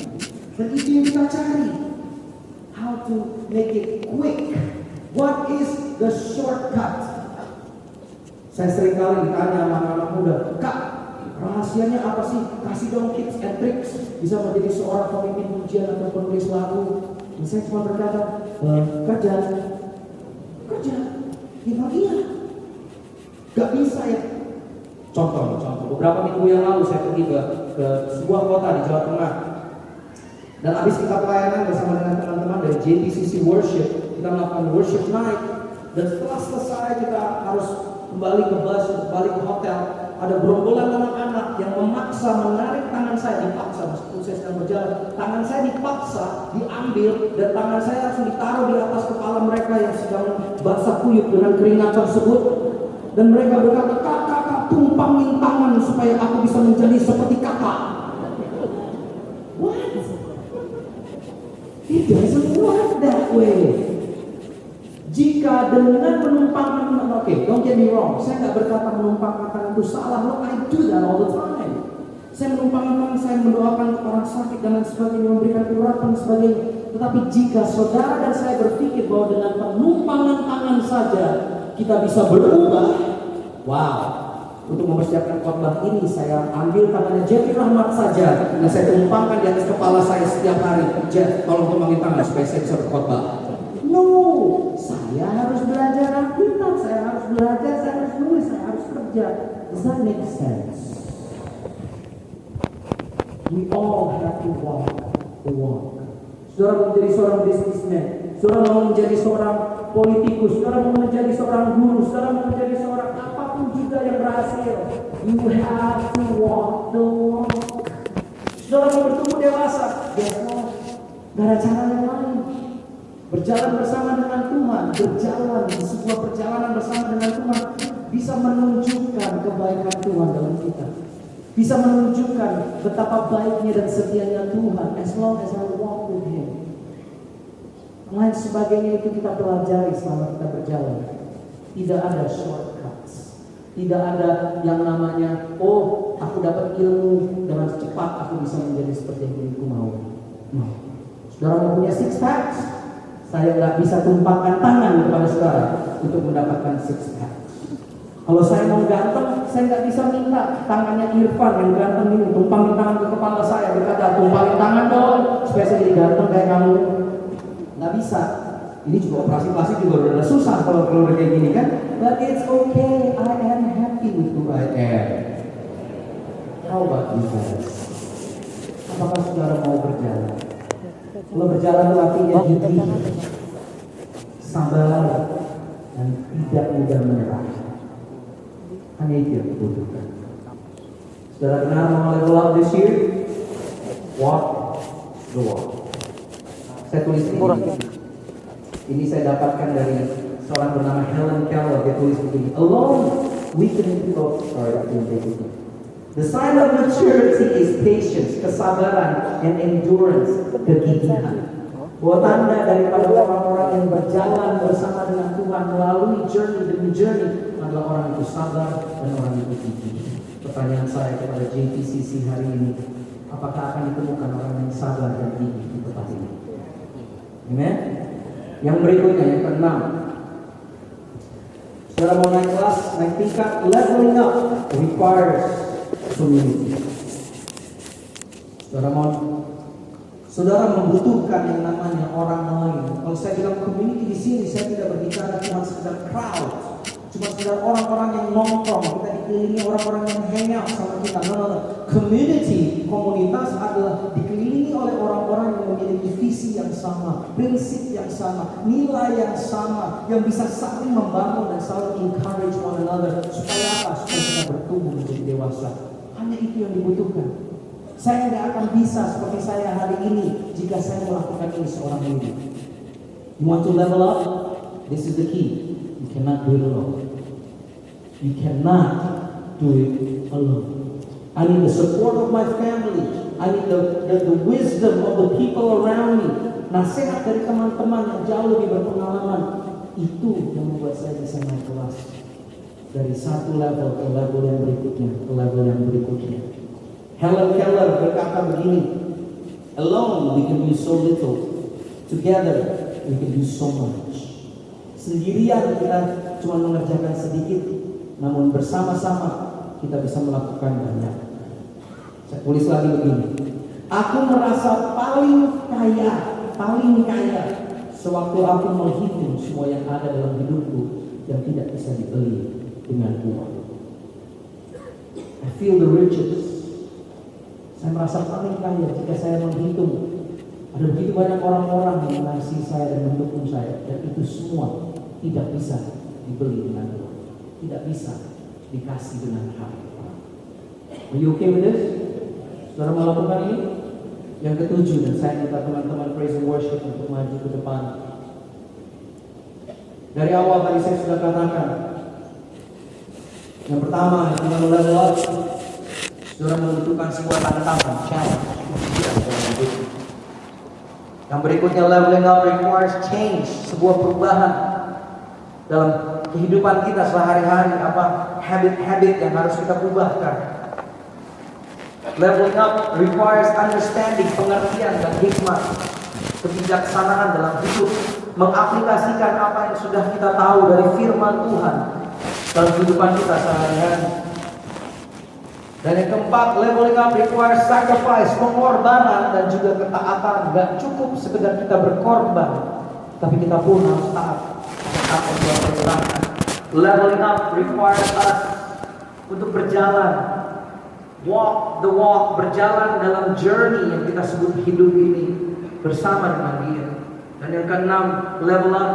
Dan itu yang kita cari. How to make it quick. What is the shortcut? Saya sering kali ditanya sama anak muda, Kak, rahasianya apa sih? Kasih dong tips and tricks bisa menjadi seorang pemimpin pujian atau penulis lagu. Dan saya cuma berkata, kerja, iya, gak bisa ya. Contoh, beberapa minggu yang lalu saya pergi ke sebuah kota di Jawa Tengah. Dan habis kita pelayanan bersama dengan teman-teman dari JPCC Worship, kita melakukan worship night. Dan setelah selesai kita harus kembali ke bus, kembali ke hotel. Ada gerombolan anak-anak yang memaksa menarik tangan saya, dipaksa meskipun saya sedang berjalan. Tangan saya dipaksa, diambil, dan tangan saya langsung ditaruh di atas kepala mereka yang sedang basah kuyup dengan keringat tersebut. Dan mereka berkata, kakak tumpangin tangan supaya aku bisa menjadi seperti kakak. What? It doesn't work that way. Jika dengan menumpangkan tangan, don't get me wrong, saya nggak berkata menumpangkan tangan itu salah. No, I do that all the time. Saya menumpangkan tangan, saya mendoakan orang sakit dan lain sebagainya, memberikan urapan dan sebagainya. Tetapi jika saudara dan saya berpikir bahwa dengan penumpangan tangan saja kita bisa berubah, wow. Untuk mempersiapkan khotbah ini, saya ambil tangannya Jeffrey Rahmat saja dan saya tumpangkan di atas kepala saya setiap hari. Jeff, tolong tumpangin tangan supaya saya bisa berkhotbah. No, saya harus belajar Alkitab, saya harus belajar, saya harus nulis, saya harus kerja. Does that make sense? all have to walk the walk. Saudara mau menjadi seorang businessman, saudara mau menjadi seorang politikus, saudara mau menjadi seorang guru, saudara mau menjadi seorang apapun juga yang berhasil, you have to walk the walk. Saudara mau bertumbuh dewasa, guess what? Gak ada cara yang lain. Berjalan bersama dengan Tuhan, berjalan di sebuah perjalanan bersama dengan Tuhan bisa menunjukkan kebaikan Tuhan dalam kita. Bisa menunjukkan betapa baiknya dan setianya Tuhan as long as I walk with Him. Lain sebagainya itu kita pelajari selama kita berjalan. Tidak ada shortcuts. Tidak ada yang namanya, oh aku dapat ilmu dengan cepat aku bisa menjadi seperti yang diriku mau. No. Saudara mau punya six packs? Saya nggak bisa tumpangkan tangan kepada saudara untuk mendapatkan six pack. Kalau saya mau ganteng, saya nggak bisa minta tangannya Irfan yang ganteng ini tumpangin tangan ke kepala saya, berkata tumpangin tangan dong supaya saya jadi ganteng kayak kamu. Nggak bisa. Ini juga operasi plastik juga udah susah kalau keluar kayak gini kan. But it's okay, I am happy with who I am. How about you guys? Apakah saudara mau berjalan? Kalau berjalan itu artinya gigih, sabar, dan tidak mudah menyerah. Hanya itu yang dibutuhkan. Saudara benar mau level up this year? Walk the walk. Saya tulis ini. Ini saya dapatkan dari seorang bernama Helen Keller. Dia tulis begini. Alone we can go. The sign of maturity is patience, kesabaran, and endurance, kegigihan. Bahwa tanda daripada orang-orang yang berjalan bersama dengan Tuhan melalui journey demi journey adalah orang itu sabar dan orang itu gigih. Pertanyaan saya kepada JPCC hari ini, apakah akan ditemukan orang yang sabar dan gigih di tempat ini? Amen. Yang berikutnya, yang keenam, saudara mau naik kelas, naik tingkat, leveling up requires community. Saudara membutuhkan yang namanya orang lain. Kalau saya bilang community di sini, saya tidak berbicara cuma sekedar crowd, cuma sekedar orang-orang yang nongkrong. Kita dikelilingi orang-orang yang hang out sama kita. No. Community, komunitas adalah dikelilingi oleh orang-orang yang memiliki visi yang sama, prinsip yang sama, nilai yang sama, yang bisa saling membangun dan saling encourage one another. Supaya apa? Supaya kita bertumbuh menjadi dewasa. Hanya itu yang dibutuhkan. Saya tidak akan bisa seperti saya hari ini jika saya melakukan ini seorang diri. You want to level up? This is the key. You cannot do it alone. You cannot do it alone. I need the support of my family. I need the wisdom of the people around me. Nasihat dari teman-teman yang jauh lebih berpengalaman. Itu yang membuat saya bisa naik kelas. Dari satu level ke level yang berikutnya, ke level yang berikutnya. Helen Keller berkata begini, alone we can do so little, together we can do so much. Sendirian kita cuma mengerjakan sedikit, namun bersama-sama kita bisa melakukan banyak. Saya tulis lagi begini, aku merasa paling kaya sewaktu aku menghitung semua yang ada dalam hidupku yang tidak bisa dibeli dengan uang. I feel the riches. Saya merasa paling kaya jika saya menghitung ada begitu banyak orang-orang yang mengasihi saya dan mendukung saya, dan itu semua tidak bisa dibeli dengan uang, tidak bisa dikasih dengan harga. Are you okay with this? Saudara melakukan ini? Yang ketujuh, dan saya minta teman-teman praise and worship untuk maju ke depan. Dari awal tadi saya sudah katakan, yang pertama yang level up, saudara membutuhkan sebuah tantangan, challenge. Yang berikutnya, leveling up requires change, sebuah perubahan dalam kehidupan kita sehari-hari. Apa habit-habit yang harus kita ubahkan. Leveling up requires understanding, pengertian dan hikmat, kebijaksanaan dalam hidup, mengaplikasikan apa yang sudah kita tahu dari firman Tuhan dalam kehidupan kita sehari-hari. Dan yang keempat, leveling up requires sacrifice, pengorbanan dan juga ketaatan. Gak cukup sekedar kita berkorban, tapi kita pun harus taat apa yang Tuhan perintahkan. Leveling up requires us untuk berjalan Walk the walk, berjalan dalam journey yang kita sebut hidup ini bersama dengan Dia. Dan yang keenam, level up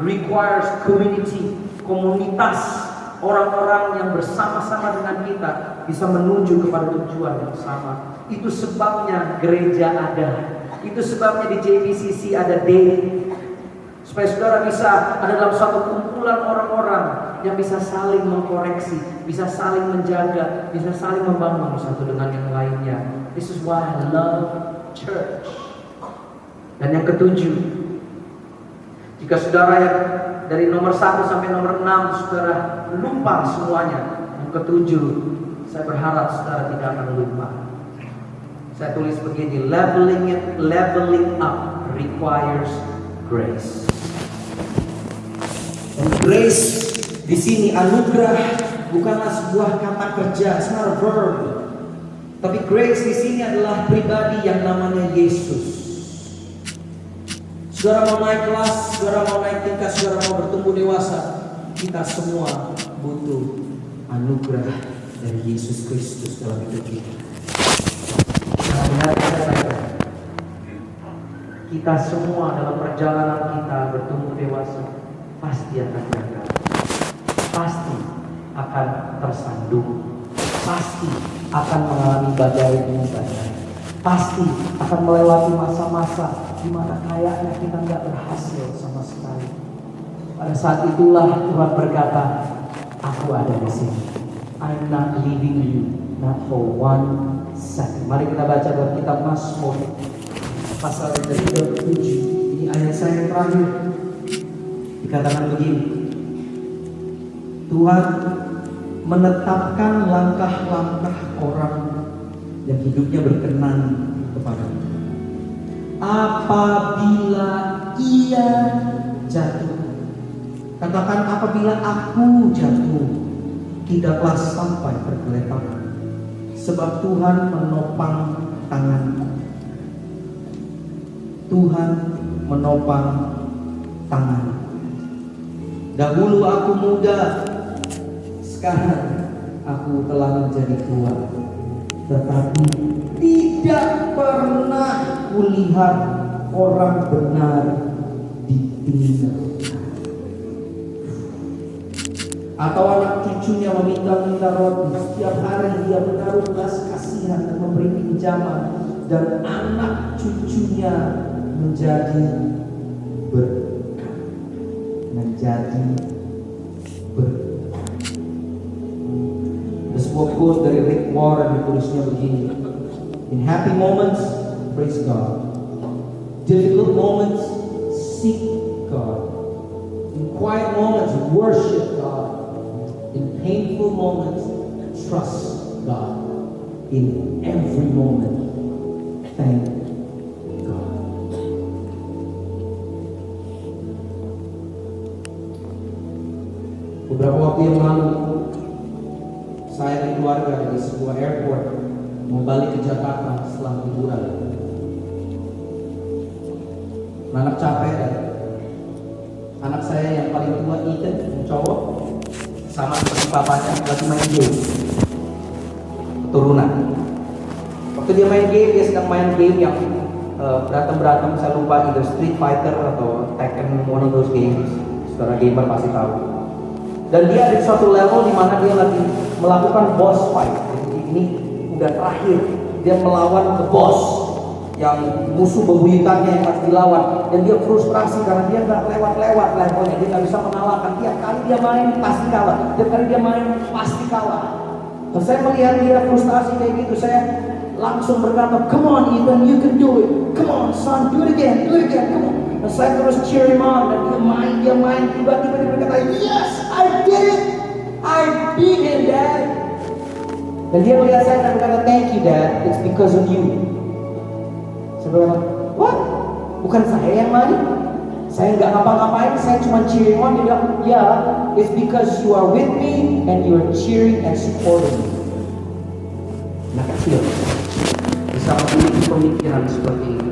requires community, komunitas, orang-orang yang bersama-sama dengan kita bisa menuju kepada tujuan yang sama. Itu sebabnya gereja ada. Itu sebabnya di JBCC ada day, supaya saudara bisa ada dalam suatu kumpulan orang-orang yang bisa saling mengkoreksi, bisa saling menjaga, bisa saling membangun satu dengan yang lainnya. This is why I love church. Dan yang ketujuh, jika saudara yang dari nomor 1 sampai nomor 6 saudara lupa semuanya, yang ketujuh, saya berharap saudara tidak akan lupa. Saya tulis begini, leveling up requires grace. Dan grace di sini, anugerah bukanlah sebuah kata kerja, it's not a verb. Tapi grace di sini adalah pribadi yang namanya Yesus. Saudara mau naik kelas, saudara mau naik tingkat, saudara mau bertumbuh dewasa, kita semua butuh anugerah dari Yesus Kristus dalam hidup kita. Kita semua dalam perjalanan kita bertumbuh dewasa pasti akan gagal, pasti akan tersandung, pasti akan mengalami badai demi badai, pasti akan melewati masa-masa di mana kayaknya kita nggak berhasil sama sekali. Pada saat itulah Tuhan berkata, aku ada di sini. I'm not leaving you, not for 1 second. Mari kita baca dalam kitab Mazmur pasal yang ke-37. Ini ayat saya yang terakhir. Dikatakan begini, Tuhan menetapkan langkah-langkah orang yang hidupnya berkenan kepada-Nya. Apabila ia jatuh, katakan apabila aku jatuh, tidaklah sampai tergeletak, sebab Tuhan menopang tanganku. Tuhan menopang tanganku. Dahulu aku muda, sekarang aku telah menjadi tua, tetapi tidak pernah kulihat orang benar ditinggalkan, atau anak cucunya meminta-minta roti. Setiap hari dia menaruh belas kasihan dan memberi pinjaman, dan anak cucunya menjadi berkat, menjadi berkat. Ada sebuah quote dari Rick Warren, ditulisnya begini: in happy moments, praise God. Difficult moments, seek God. In quiet moments, worship God. In painful moments, trust God. In every moment, thank God. Beberapa waktu yang lalu, saya dan keluarga dari sebuah airport mau balik ke Jakarta setelah liburan. Anak capek, dan anak saya yang paling tua, Ethan, yang cowok, sama seperti papanya, lagi main game. Keturunan. Waktu dia main game, dia sedang main game yang berantem-berantem, saya lupa, either Street Fighter atau Tekken, one of those games. Saudara gamer pasti tahu. Dan dia ada di suatu level di mana dia lagi melakukan boss fight. Jadi ini udah terakhir, dia melawan the boss yang musuh bebuyutannya yang harus dilawan, dan dia frustrasi karena dia nggak lewat-lewat levelnya, dia nggak bisa mengalahkan. Tiap kali dia main pasti kalah, tiap kali dia main pasti kalah. Dan saya melihat dia frustrasi kayak gitu, saya langsung berkata, come on Ethan, you can do it, come on son, do it again, come on. Dan saya terus cheer him on, dan dia main, tiba-tiba dia berkata, yes, I did it, I beat him dad. Dan dia melihat saya dan berkata, thank you dad, it's because of you. Saya bilang, what? Bukan saya yang main? Saya nggak ngapa-ngapain, saya cuma cheering on. Dia bilang, yeah, it's because you are with me and you are cheering and supporting me. Anak kecil bisa memiliki pemikiran seperti itu.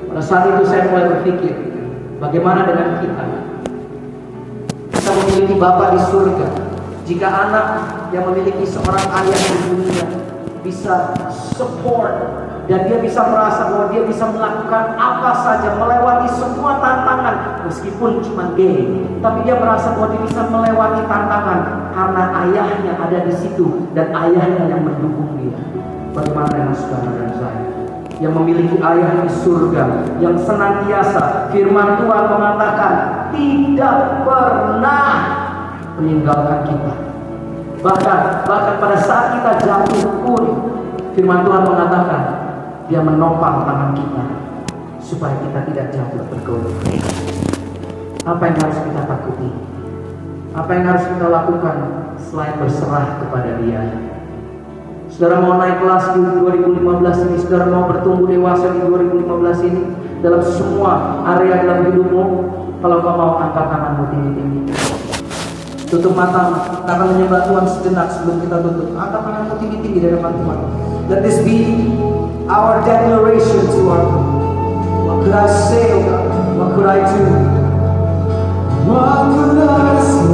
Pada saat itu saya mulai berpikir, bagaimana dengan kita? Kita memiliki Bapa di surga. Jika anak yang memiliki seorang ayah di dunia bisa support, dan dia bisa merasa bahwa dia bisa melakukan apa saja, melewati semua tantangan, meskipun cuma game. Tapi dia merasa bahwa dia bisa melewati tantangan karena ayahnya ada di situ dan ayahnya yang mendukung dia. Bagaimana dengan saudara dan saya yang memiliki ayah di surga, yang senantiasa firman Tuhan mengatakan tidak pernah meninggalkan kita. Bahkan pada saat kita jatuh pun firman Tuhan mengatakan dia menopang tangan kita supaya kita tidak jatuh bergoyang. Apa yang harus kita takuti? Apa yang harus kita lakukan selain berserah kepada Dia? Saudara mau naik kelas di 2015 ini, saudara mau bertumbuh dewasa di 2015 ini dalam semua area dalam hidupmu. Kalau kau mau, angkat tanganmu tinggi-tinggi. Tutup mata, kita akan menyembah Tuhan sejenak sebelum kita tutup. Angkat tanganmu tinggi-tinggi dari depan Tuhan. Let this be our declaration to our God. What could I say, oh God? What could I do? What could I say?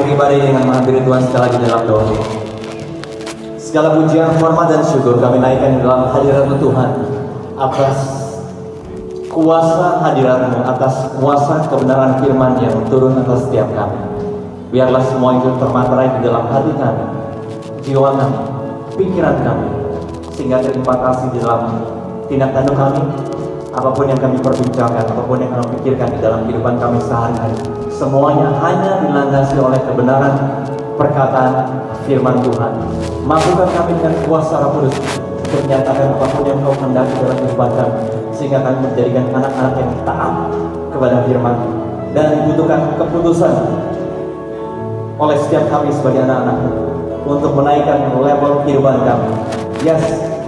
mengakhiri ibadah ini dengan menghampiri Tuhan sekali lagi dalam doa. Segala pujian, hormat dan syukur kami naikkan dalam hadirat Tuhan atas kuasa hadirat-Mu, atas kuasa kebenaran firman yang turun atas setiap kami. Biarlah semua itu termaterai di dalam hati kami, jiwa kami, pikiran kami, sehingga terimpakasi di dalam tindak tanduk kami. Apapun yang kami perbincangkan, apapun yang kami pikirkan di dalam kehidupan kami sehari-hari, semuanya hanya dilandasi oleh kebenaran perkataan firman Tuhan. Mampukan kami dengan kuasa Roh Kudus untuk menyatakan apapun yang Kau kehendaki dalam kehidupan kami, sehingga kami menjadikan anak-anak yang taat kepada firman, dan dibutuhkan keputusan oleh setiap kami sebagai anak-anak untuk menaikkan level kehidupan kami. Yes,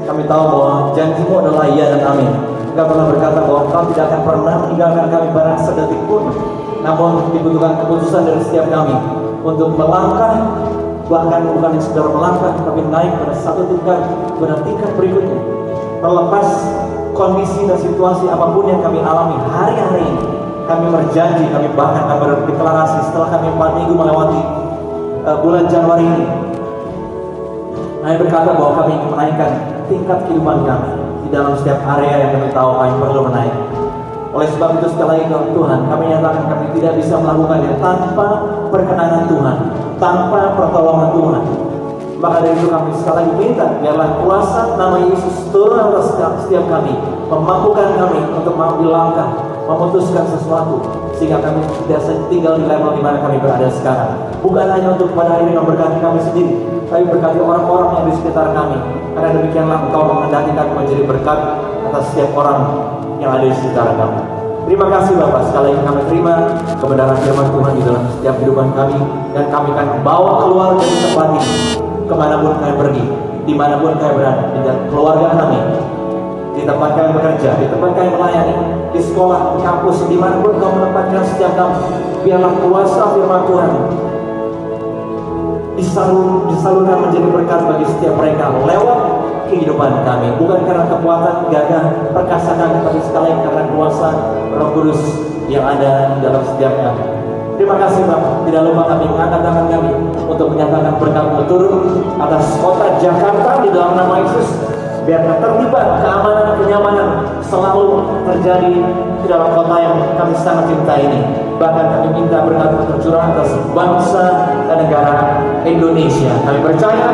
kami tahu bahwa janji-Mu adalah iya dan amin. Engkau pernah berkata bahwa Engkau tidak akan pernah meninggalkan kami barang sedetik pun. Namun dibutuhkan keputusan dari setiap kami untuk melangkah, bahkan bukan sekedar melangkah, tapi naik pada satu tingkat berikutnya. Terlepas kondisi dan situasi apapun yang kami alami hari-hari ini, kami berjanji, kami bahkan berdeklarasi setelah kami 4 minggu melewati bulan Januari ini, kami berkata bahwa kami ingin menaikkan tingkat kehidupan kami di dalam setiap area yang kami tahu kami perlu menaik. Oleh sebab itu sekali lagi Tuhan, kami nyatakan kami tidak bisa melakukannya tanpa perkenanan Tuhan, tanpa pertolongan Tuhan. Maka dari itu kami sekali lagi minta, biarlah kuasa nama Yesus turun atas setiap kami, memampukan kami untuk mengambil langkah, memutuskan sesuatu, sehingga kami tidak tinggal di level di mana kami berada sekarang. Bukan hanya untuk pada hari ini memberkati kami sendiri, tapi berkati orang-orang yang di sekitar kami. Karena demikianlah Engkau menghendaki kami menjadi berkat atas setiap orang yang ada di sekitar kami. Terima kasih Bapak, sekali lagi kami terima kebenaran firman Tuhan di dalam setiap kehidupan kami, dan kami akan bawa keluar dari tempat ini kemanapun kami pergi, dimanapun kami berada, di dalam keluarga kami, di tempat kami bekerja, di tempat kami melayani, di sekolah, di kampus, dimanapun Kau menempatkan setiap kami. Biarlah kuasa firman Tuhan disalurkan menjadi berkat bagi setiap mereka lewat kehidupan kami, bukan karena kekuatan gagah perkasa kami, tapi sekali karena kuasa Roh Kudus yang ada di dalam setiap kami. Terima kasih Bapak, tidak lupa kami mengangkat tangan kami untuk menyatakan berkat-Mu turun atas kota Jakarta di dalam nama Yesus. Biar ketertiban, keamanan, kenyamanan selalu terjadi di dalam kota yang kami sangat cintai ini. Bahkan kami minta berkat tercurah atas bangsa dan negara Indonesia. Kami percaya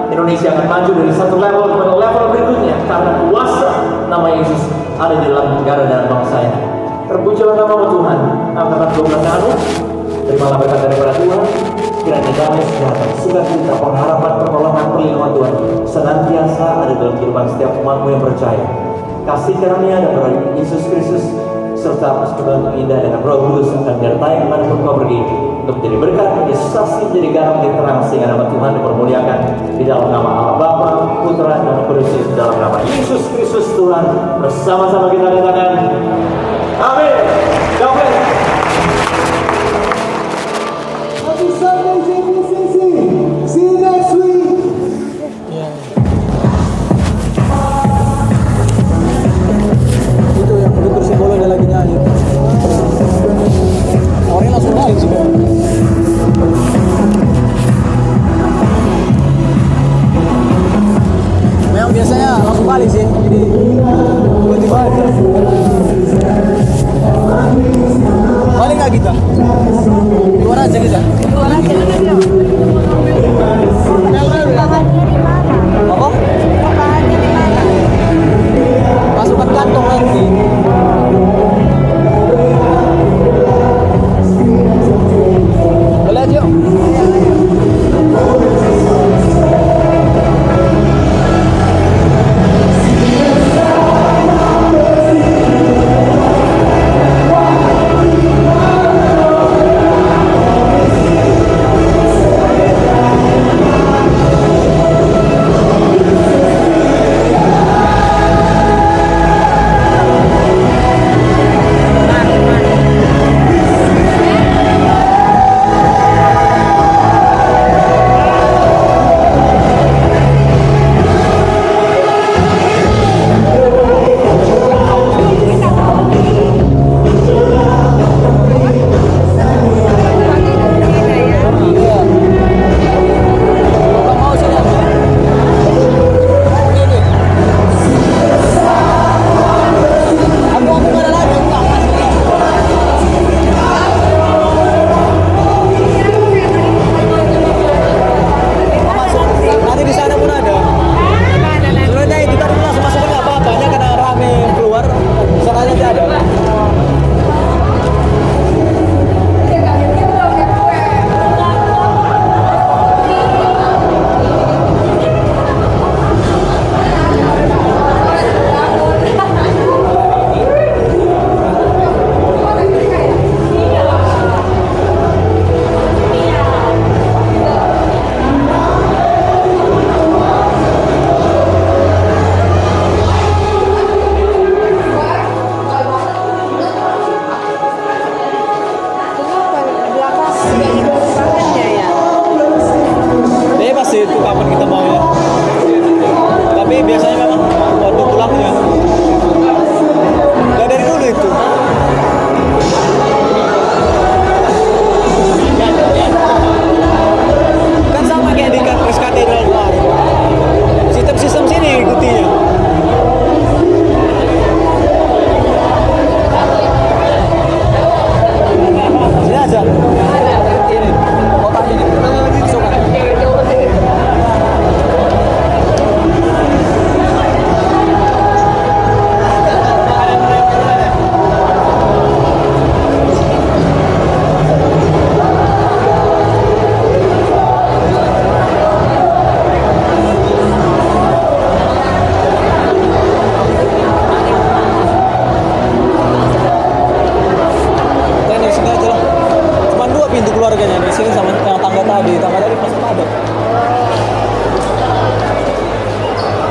Indonesia akan maju dari satu level ke level berikutnya karena kuasa nama Yesus ada di dalam negara dan bangsa ini. Terpujilah nama Tuhan. Angkatkan kedua tanganmu. Terimalah berkat daripada Tuhan. Kiranya damai sejahtera, sukacita, pengharapan, pertolongan, perlindungan Tuhan senantiasa ada dalam kehidupan setiap umat-Mu yang percaya. Kasih karunia daripada Yesus Kristus serta persekutuan indah dengan Roh Kudus akan menyertai kemanapun Kau pergi untuk menjadi berkat, menjadi saksi, menjadi garam, menjadi terang, sehingga nama Tuhan dipermuliakan di dalam nama Allah Bapa, Putra, dan Roh Kudus, di dalam nama Yesus Kristus Tuhan. Bersama-sama kita katakan amin. God bless. Happy Sunday, JPCC. See you next week. Itu yang betul si bola dia lagi nyanyi. Orangnya langsung balik sih. Memang biasanya langsung balik sih. Jadi tiba-tiba balik nggak kita? Keluar aja kita. Keluar aja. Bahannya di mana? Apa? Bahannya di mana? Masukkan kantong nanti. Boleh aja.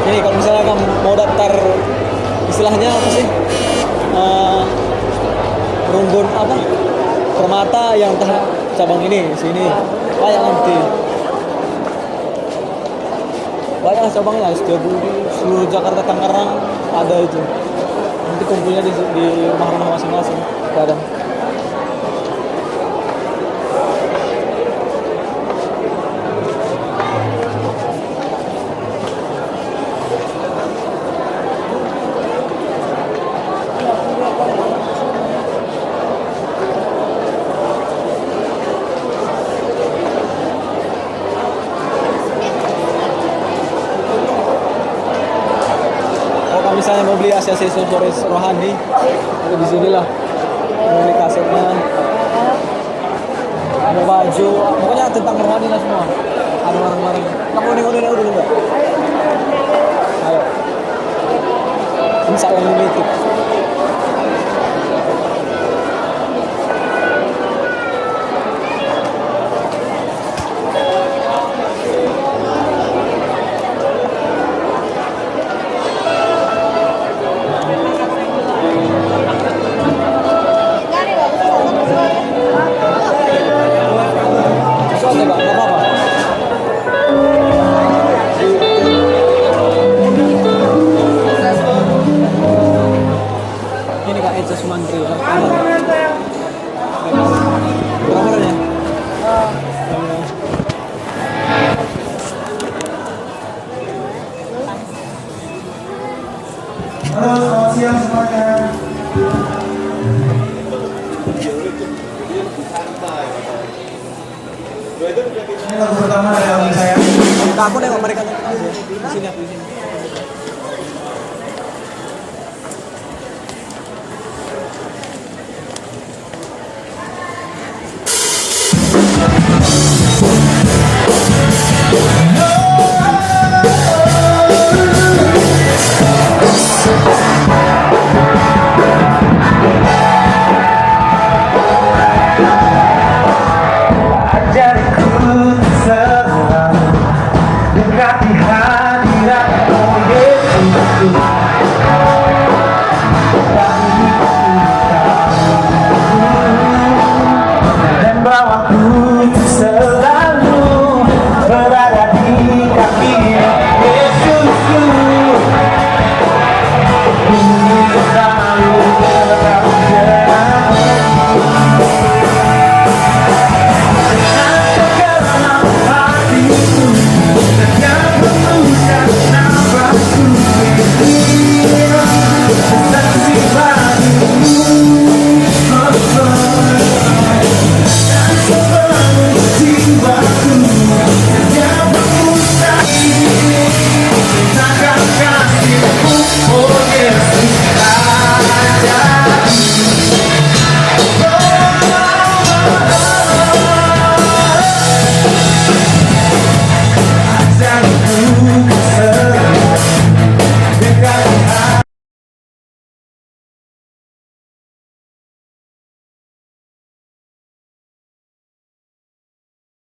ini kalau misalnya kamu mau daftar istilahnya apa sih? Rumbun apa? Permata yang cabang ini sini banyak nanti. Banyak cabangnya setiap seluruh Jakarta Tangerang ada itu. Nanti kumpulnya di rumah-rumah masing-masing kadang. Kalau misalnya mau beli aksesoris rohani, ada di sini lah. Mau beli kasetnya, mau baju, pokoknya tentang rohani lah semua. Ada barang-barang. Kamu nengok dulu nggak? Ayo. Bisa yang limited. Soalnya Pak, nggak apa-apa. Ini Kak Eca Sumantri. Berapa ya? Halo, selamat siang semuanya. Ini lagu pertama dari album saya. Aku nengok mereka di sini aku di sini. Ajarku selalu dekati hadiratmu Yesus.